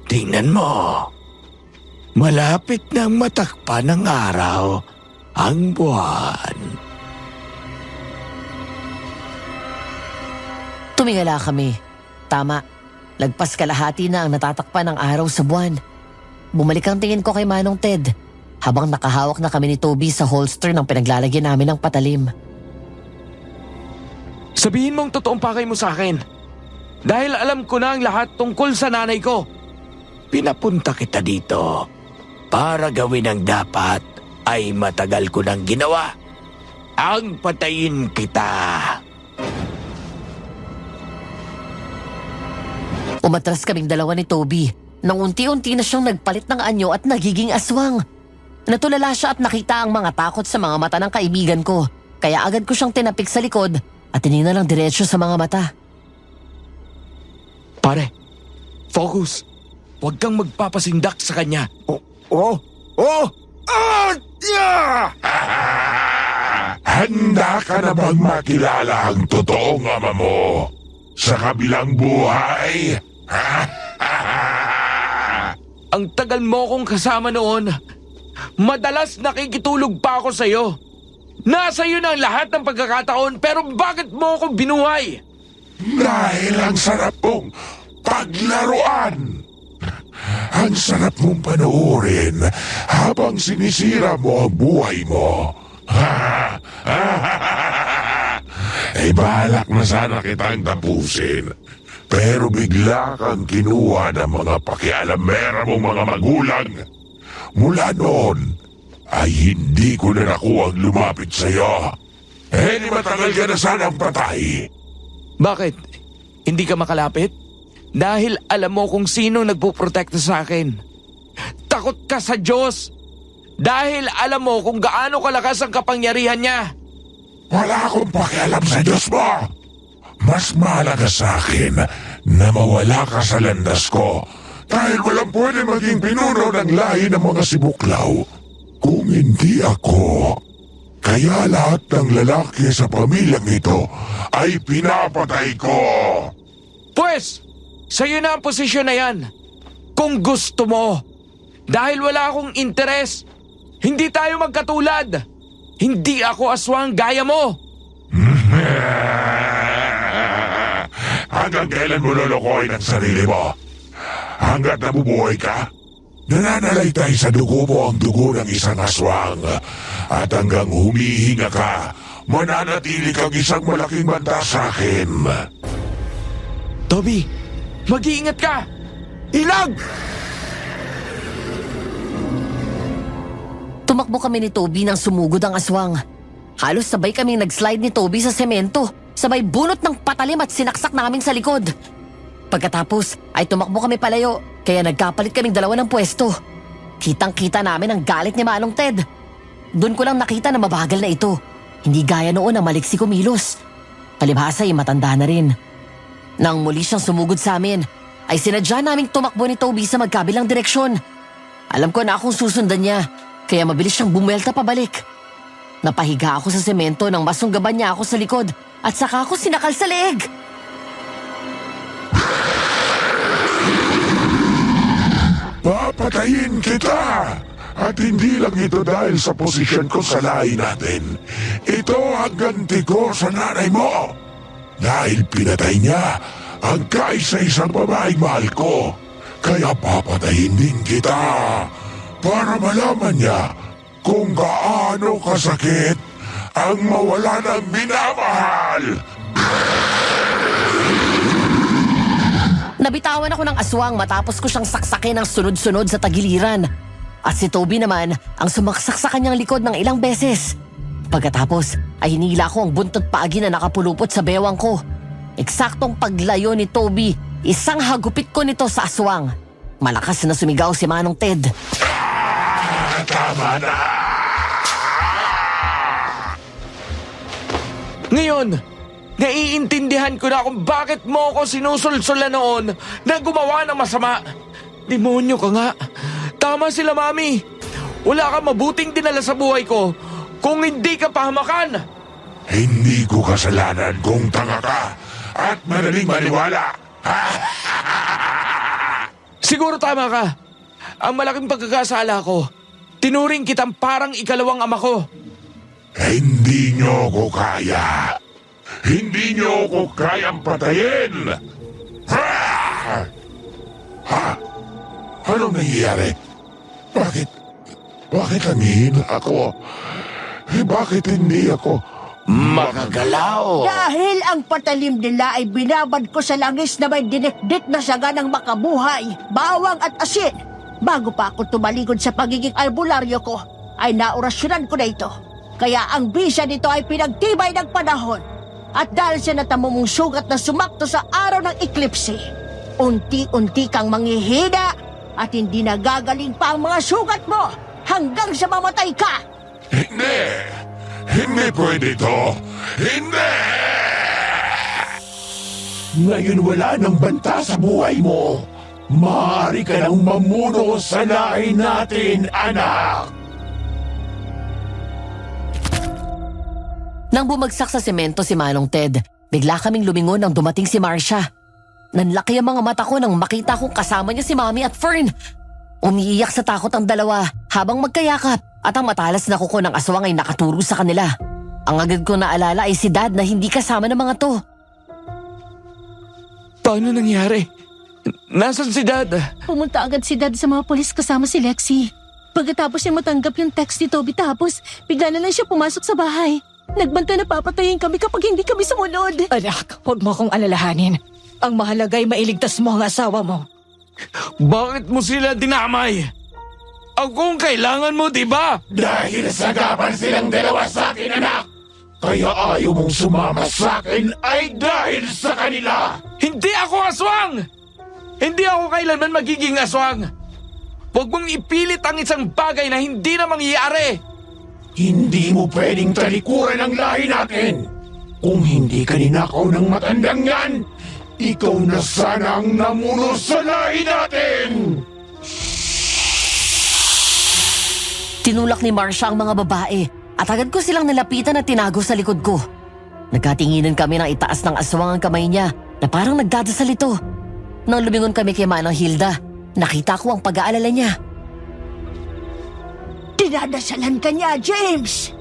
Tingnan mo. Malapit nang matakpan ng araw ang buwan.
Tumingala kami. Tama. Lagpas kalahati na ang natatakpan ng araw sa buwan. Bumalik ang tingin ko kay Manong Ted habang nakahawak na kami ni Toby sa holster ng pinaglalagyan namin ng patalim.
Sabihin mong totoong pakay mo sa akin. Dahil alam ko na ang lahat tungkol sa nanay ko.
Pinapunta kita dito para gawin ang dapat ay matagal ko nang ginawa. Ang patayin kita.
Umatras kaming dalawa ni Toby nang unti-unti na siyang nagpalit ng anyo at nagiging aswang. Natulala siya at nakita ang mga takot sa mga mata ng kaibigan ko. Kaya agad ko siyang tinapik sa likod at tinignan lang diretsyo sa mga mata.
Pare, focus. Huwag kang magpapasindak sa kanya.
Handa ka na bang makilala ang totoong ama mo sa kabilang buhay?
Ang tagal mo kong kasama noon. Madalas nakikitulog pa ako sa'yo. Nasa iyo na ang lahat ng pagkakataon pero bakit mo ako binuhay?
Dahil ang sarap mong paglaruan. Ang sarap mong panoorin habang sinisira mo ang buhay mo. Balak na sana kitang tapusin. Pero bigla kang kinuha ng mga pakialamera mong mga magulang. Mula noon, ay hindi ko na nakuwang lumapit sa'yo. Di matagal ka na sanang patay.
Bakit? Hindi ka makalapit? Dahil alam mo kung sino nagpuprotekta sa akin. Takot ka sa Diyos. Dahil alam mo kung gaano kalakas ang kapangyarihan niya.
Wala akong pakialam sa Diyos mo. Mas mahalaga sa akin na mawala ka sa landas ko dahil walang pwede maging pinuno ng lahi ng mga sibuklaw kung hindi ako. Kaya lahat ng lalaki sa pamilyang ito ay pinapatay ko.
Pues, sa'yo na ang posisyon na yan. Kung gusto mo. Dahil wala akong interes. Hindi tayo magkatulad. Hindi ako aswang gaya mo.
Hanggang kailan mo lolokohin ang sarili mo? Hanggat nabubuhay ka? Nananalaytay sa dugo mo ang dugo ng isang aswang. At hanggang humihinga ka, mananatili kang isang malaking banta sa akin.
Toby, mag-iingat ka! Ilag!
Tumakbo kami ni Toby nang sumugod ang aswang. Halos sabay kaming nag-slide ni Toby sa semento. Sabay bunot ng patalim at sinaksak namin sa likod. Pagkatapos ay tumakbo kami palayo kaya nagkapalit kaming dalawa ng pwesto. Kitang-kita namin ang galit ni Manong Ted. Doon ko lang nakita na mabagal na ito. Hindi gaya noon na maliksi kumilos. Palibhasa ay matanda na rin. Nang muli siyang sumugod sa amin, ay sinadya naming tumakbo ni Toby sa magkabilang direksyon. Alam ko na akong susundan niya, kaya mabilis siyang bumwelta pabalik. Napahiga ako sa semento nang masunggaban niya ako sa likod at saka ako sinakal sa leeg.
Papatayin kita! At hindi lang ito dahil sa posisyon ko sa lahi natin. Ito ang ganti ko sa nanay mo. Dahil pinatay niya ang kaisa-isang babaeng mahal ko. Kaya papatayin din kita. Para malaman niya kung gaano kasakit ang mawala ng minamahal.
Nabitawan ako ng aswang matapos ko siyang saksakin ng sunod-sunod sa tagiliran. At si Toby naman ang sumaksak sa kanyang likod ng ilang beses. Pagkatapos ay hinila ko ang buntot paagi na nakapulupot sa bewang ko. Eksaktong paglayo ni Toby, isang hagupit ko nito sa aswang. Malakas na sumigaw si Manong Ted.
Tama na!
Ngayon, naiintindihan ko na kung bakit mo ako sinusulsulan noon na gumawa ng masama. Demonyo ka nga. Tama sila, Mami. Wala kang mabuting dinala sa buhay ko kung hindi ka pahamakan.
Hindi ko kasalanan kung tanga ka at madaling maniwala.
Siguro tama ka. Ang malaking pagkakasala ko, tinuring kitang parang ikalawang ama ko.
Hindi nyo ko kaya. Hindi nyo ko kayang patayin. Anong nangyayari? Bakit nanghihina ako? Bakit hindi ako
Makagalaw!
Dahil ang patalim nila ay binabad ko sa langis na may dinikdik na saganang makabuhay, bawang at asin. Bago pa ako tumalikod sa pagiging albularyo ko, ay naorasyonan ko na ito. Kaya ang bisa nito ay pinagtibay ng panahon. At dahil sa natamo mong sugat na sumakto sa araw ng eklipse, unti-unti kang manghihina at hindi nagagaling pa ang mga sugat mo hanggang sa mamatay ka.
Hindi! Hindi pwede ito! Hindi! Ngayon wala nang banta sa buhay mo. Maaari ka nang mamuno sa lahi natin, anak!
Nang bumagsak sa semento si Manong Ted, bigla kaming lumingon nang dumating si Marcia. Nanlaki ang mga mata ko nang makita kong kasama niya si Mommy at Fern. Umiiyak sa takot ang dalawa habang magkayakap at ang matalas na kuko ng aswang ay nakaturo sa kanila. Ang agad ko naalala ay si Dad na hindi kasama ng mga to.
Paano nangyari? Nasaan si Dad?
Pumunta agad si Dad sa mga polis kasama si Lexie. Pagkatapos niya matanggap yung text ni Toby tapos, bigla na lang siya pumasok sa bahay. Nagbanta na papatayin kami kapag hindi kami sumunod.
Anak, huwag mo akong alalahanin. Ang mahalaga ay mailigtas mo ang asawa mo.
Bakit mo sila dinamay? Akong kailangan mo, di ba?
Dahil sagapan silang dalawa sa akin, anak! Kaya ayaw mong sumama sa akin ay dahil sa kanila!
Hindi ako aswang! Hindi ako kailanman magiging aswang! Huwag mong ipilit ang isang bagay na hindi na mangyayari!
Hindi mo pwedeng talikuran ang lahi natin! Kung hindi ka ninakaw ng matandang yan, ikaw na sana ang namuno sa lahi natin!
Tinulak ni Marcia ang mga babae at agad ko silang nilapitan at tinago sa likod ko. Nagkatinginan kami ng itaas ng aswang ang kamay niya na parang nagdadasal ito. Nang lumingon kami kay Manang Hilda, nakita ko ang pag-aalala niya.
Dinadasalan ka niya, James!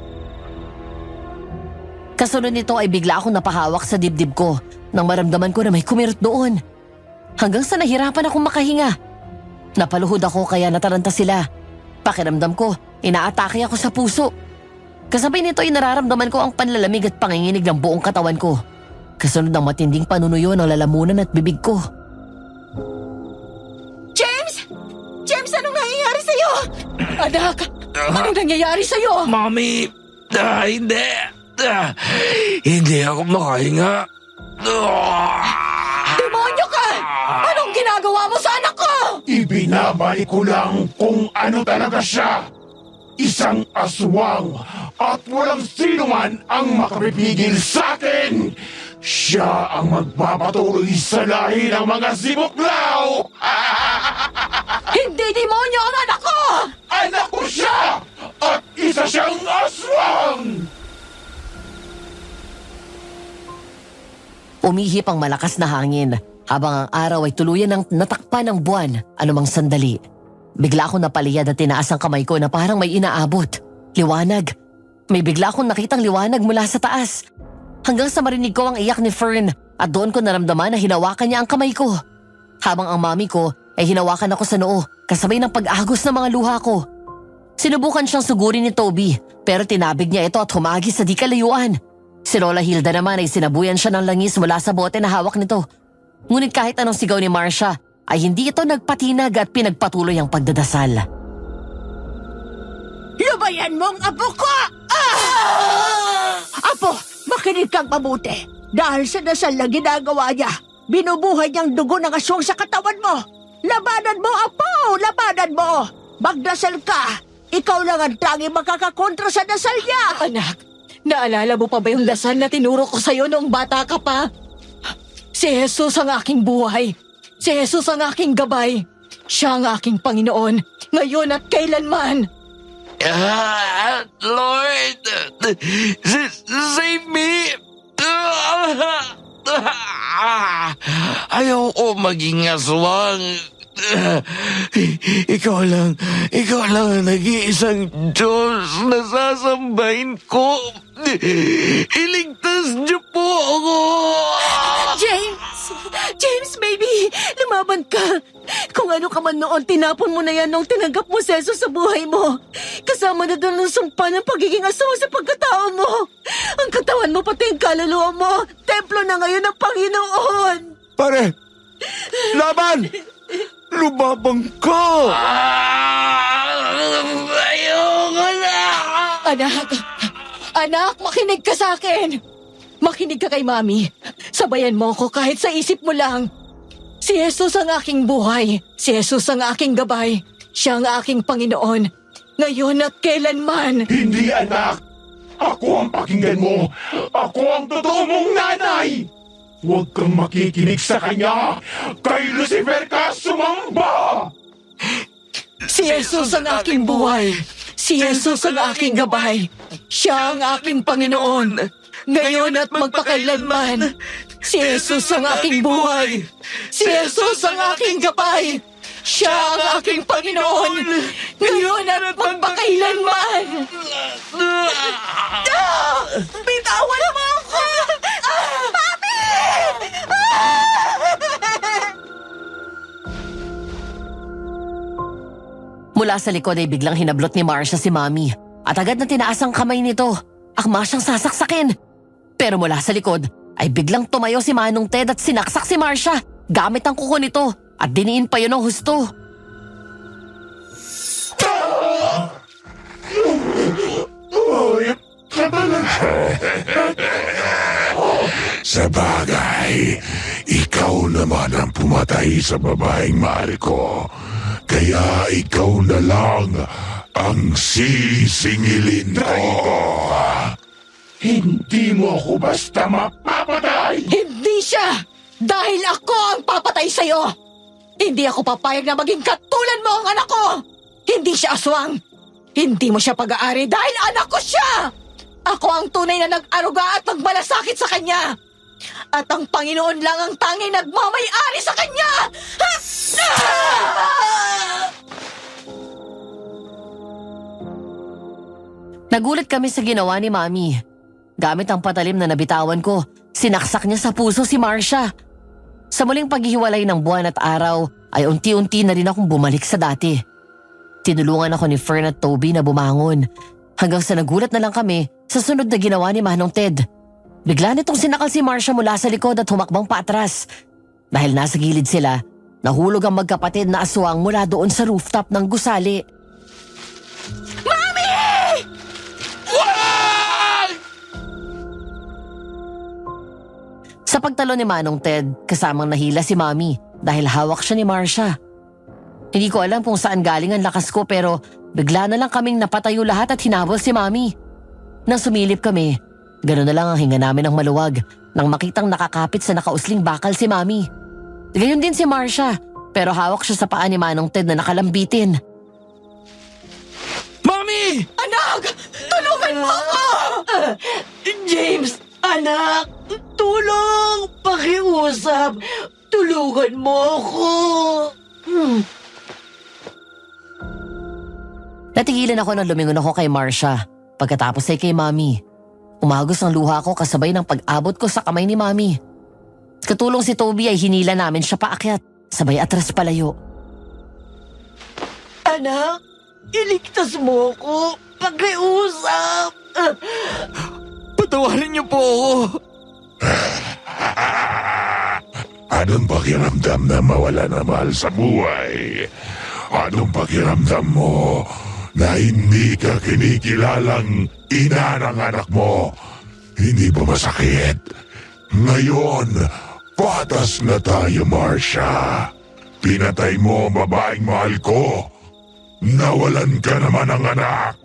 Kasunod nito ay bigla akong napahawak sa dibdib ko nang maramdaman ko na may kumirot doon. Hanggang sa nahirapan akong makahinga. Napaluhod ako kaya nataranta sila. Pakiramdam ko, inaatake ako sa puso. Kasabay nito ay nararamdaman ko ang panlalamig at panginginig ng buong katawan ko. Kasunod ng matinding panunuyo ng lalamunan at bibig ko.
James! James, anong nangyayari sa'yo? Anak, anong nangyayari sa'yo?
Mami! Hindi! Hindi ako makahinga!
Demonyo ka! Anong ginagawa mo sa anak ko?
Ibinabalik ko lang kung ano talaga siya. Isang aswang at walang sino man ang makapipigil sa akin. Siya ang magpapatuloy sa lahi ng mga sibuklaw.
Hindi demonyo ang anak ko!
Anak ko siya at isa siyang aswang.
Umihip ang malakas na hangin habang ang araw ay tuluyan ng natakpan ng buwan anumang sandali. Bigla akong napaliyad at tinaas ang kamay ko na parang may inaabot. Liwanag. May bigla akong nakitang liwanag mula sa taas. Hanggang sa marinig ko ang iyak ni Fern at doon ko naramdaman na hinawakan niya ang kamay ko. Habang ang mami ko ay hinawakan ako sa noo kasabay ng pag-agos ng mga luha ko. Sinubukan siyang sugurin ni Toby pero tinabig niya ito at humagi sa di kalayuan. Si Lola Hilda naman ay sinabuyan siya ng langis mula sa bote na hawak nito. Ngunit kahit anong sigaw ni Marcia ay hindi ito nagpatinag at pinagpatuloy ang pagdadasal.
Lubayan mo ang apo ko! Ah! Apo, makinig kang mabuti. Dahil sa dasal na ginagawa niya, binubuhay niyang dugo ng aswang sa katawan mo. Labanan mo, Apo! Labanan mo! Magdasal ka! Ikaw lang ang tanging makakakontra sa dasal niya!
Anak, naalala mo pa ba yung dasal na tinuro ko sa'yo noong bata ka pa? Si Jesus ang aking buhay. Si Jesus ang aking gabay. Siya ang aking Panginoon, ngayon at kailanman.
Lord, save me! Ayaw ko maging aswang. Ikaw lang ang nag-iisang Diyos na sasambahin ko. Iligtas niyo po ako!
James, baby! Lumaban ka! Kung ano ka man noon, tinapon mo na yan nung tinanggap mo si Jesus sa buhay mo. Kasama na doon ang sumpa ng pagiging asawa sa pagkatao mo. Ang katawan mo pati ang kaluluwa mo, templo na ngayon ng Panginoon.
Pare! Laban! Lumabang ka!
Ayoko na!
Anak, makinig ka sa akin. Makinig ka kay Mami. Sabayan mo ako kahit sa isip mo lang. Si Jesus ang aking buhay. Si Jesus ang aking gabay. Siya ang aking Panginoon. Ngayon at kailanman.
Hindi, anak! Ako ang pakinggan mo! Ako ang totoo mong nanay! Huwag kang makikinig sa kanya! Kay Lucifer ka sumamba!
Si Jesus ang aking buhay. Si Jesus ang aking gabay. Siya ang aking Panginoon. Ngayon at magpakailanman. Si Jesus ang aking buhay. Si Jesus ang aking gabay. Siya ang aking Panginoon. Ngayon at magpakailanman. Bitawan mo ako! Papi!
Mula sa likod ay biglang hinablot ni Marcia si Mami at agad na tinaas ang kamay nito. Akma siyang sasaksakin. Pero mula sa likod ay biglang tumayo si Manong Ted at sinaksak si Marcia gamit ang kuko nito at diniin pa yun ng husto.
Sa bagay, ikaw naman ang pumatay sa babaeng mahal ko. Kaya ikaw na lang ang sisingilin ko. Hindi mo ako basta mapapatay!
Hindi siya! Dahil ako ang papatay sa'yo! Hindi ako papayag na maging katulad mo ang anak ko! Hindi siya aswang! Hindi mo siya pag-aari dahil anak ko siya! Ako ang tunay na nag-aruga at nagmalasakit sa kanya! At ang Panginoon lang ang tanging nagmamay-ari sa kanya! Ha!
Nagulat kami sa ginawa ni Mami. Gamit ang patalim na nabitawan ko, sinaksak niya sa puso si Marcia. Sa muling paghihiwalay ng buwan at araw ay unti-unti na rin akong bumalik sa dati. Tinulungan ako ni Fern at Toby na bumangon hanggang sa nagulat na lang kami sa sunod na ginawa ni Manong Ted. Bigla nitong sinakal si Marcia mula sa likod at humakbang paatras. Dahil nasa gilid sila, nahulog ang magkapatid na aswang mula doon sa rooftop ng gusali. Sa pagtalo ni Manong Ted, kasamang nahila si Mami dahil hawak siya ni Marcia. Hindi ko alam kung saan galing ang lakas ko pero bigla na lang kaming napatayo lahat at hinabol si Mami. Nang sumilip kami, gano'n na lang ang hinga namin ng maluwag nang makitang nakakapit sa nakausling bakal si Mami. Gayon din si Marcia pero hawak siya sa paa ni Manong Ted na nakalambitin.
Mami!
Anak! Tulungan mo ako!
James, anak, tulong! Pakiusap! Tulungan mo ako!
Natigilan ako nang lumingon ako kay Marcia. Pagkatapos ay kay Mami. Umagos ang luha ko kasabay ng pag-abot ko sa kamay ni Mami. Katulong si Toby ay hinila namin siya paakyat, sabay atras palayo.
Anak, iligtas mo ako! Pakiusap!
Patawarin niyo po ako!
Anong pakiramdam na mawala na mahal sa buhay? Anong pakiramdam mo na hindi ka kinikilalang ina ng anak mo? Hindi ba masakit? Ngayon, patas na tayo, Marcia. Pinatay mo ang babaeng mahal ko. Nawalan ka naman ng anak.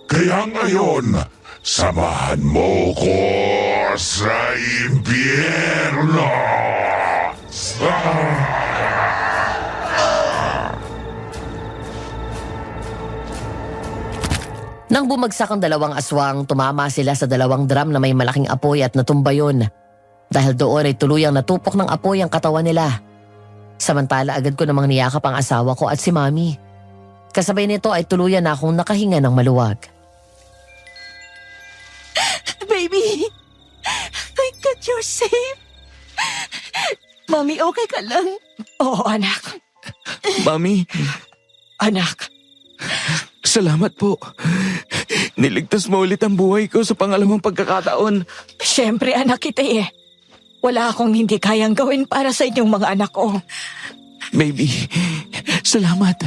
Kaya ngayon, samahan mo ko sa impyerno.
Nang bumagsak ang dalawang aswang, tumama sila sa dalawang drum na may malaking apoy at natumba yun. Dahil doon ay tuluyang natupok ng apoy ang katawan nila. Samantala agad ko namang niyakap ang asawa ko at si Mami. Kasabay nito ay tuluyan na akong nakahinga ng maluwag.
Baby! Thank God you're safe! Mami, okay ka lang? Oo, anak.
Mami,
Anak.
salamat po. Niligtas mo ulit ang buhay ko sa pangalawang pagkakataon.
Siyempre, anak kita eh. Wala akong hindi kayang gawin para sa inyong mga anak ko.
Baby, salamat.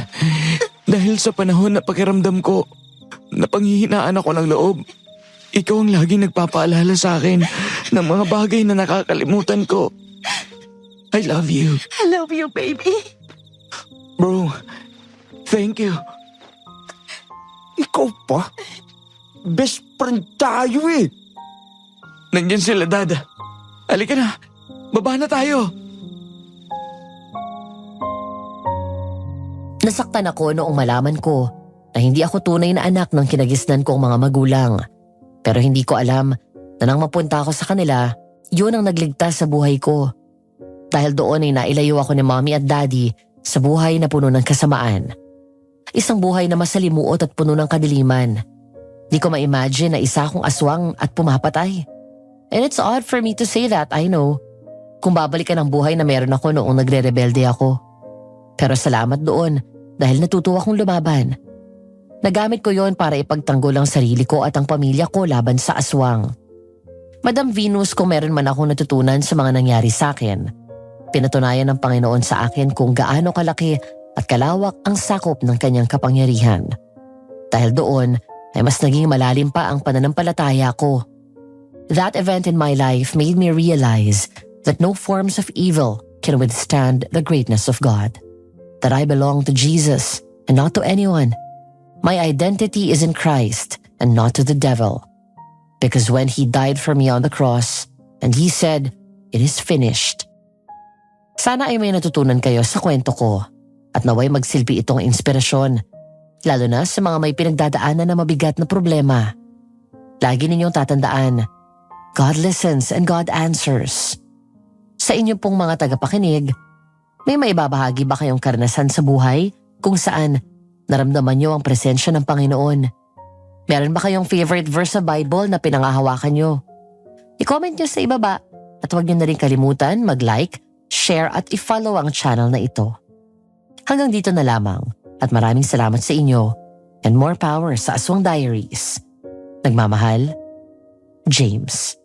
Dahil sa panahon na pakiramdam ko, napanghihinaan ako ng loob. Ikaw ang laging nagpapaalala sa akin ng mga bagay na nakakalimutan ko. I love you.
I love you, baby.
Bro, thank you.
Ikaw pa? Best friend tayo eh.
Nandyan sila, Dad. Halika na. Baba na tayo.
Nasaktan ako noong malaman ko na hindi ako tunay na anak ng kinagisnan kong mga magulang. Pero hindi ko alam na nang mapunta ako sa kanila, yun ang nagligtas sa buhay ko. Dahil doon ay nailayo ako ni Mommy at Daddy sa buhay na puno ng kasamaan. Isang buhay na masalimuot at puno ng kadiliman. Di ko ma-imagine na isa akong aswang at pumapatay. And it's odd for me to say that, I know. Kung babalikan ang buhay na meron ako noong nagre-rebelde ako. Pero salamat doon dahil natuto akong lumaban. Nagamit ko yon para ipagtanggol ang sarili ko at ang pamilya ko laban sa aswang. Madam Venus, kung meron man akong natutunan sa mga nangyari sa akin, pinatunayan ng Panginoon sa akin kung gaano kalaki at kalawak ang sakop ng kanyang kapangyarihan. Dahil doon ay mas naging malalim pa ang pananampalataya ko. That event in my life made me realize that no forms of evil can withstand the greatness of God. That I belong to Jesus and not to anyone. My identity is in Christ and not to the devil. Because when He died for me on the cross and He said, "It is finished." Sana ay may natutunan kayo sa kwento ko at naway magsilbi itong inspirasyon, lalo na sa mga may pinagdadaanan na mabigat na problema. Lagi ninyong tatandaan, God listens and God answers. Sa inyo pong mga tagapakinig, may maibabahagi ba kayong karanasan sa buhay kung saan naramdaman niyo ang presensya ng Panginoon? Meron ba kayong favorite verse sa Bible na pinangahawakan niyo? I-comment niyo sa ibaba at huwag niyo na rin kalimutan mag-like, share at i-follow ang channel na ito. Hanggang dito na lamang at maraming salamat sa inyo and more power sa Aswang Diaries. Nagmamahal, James.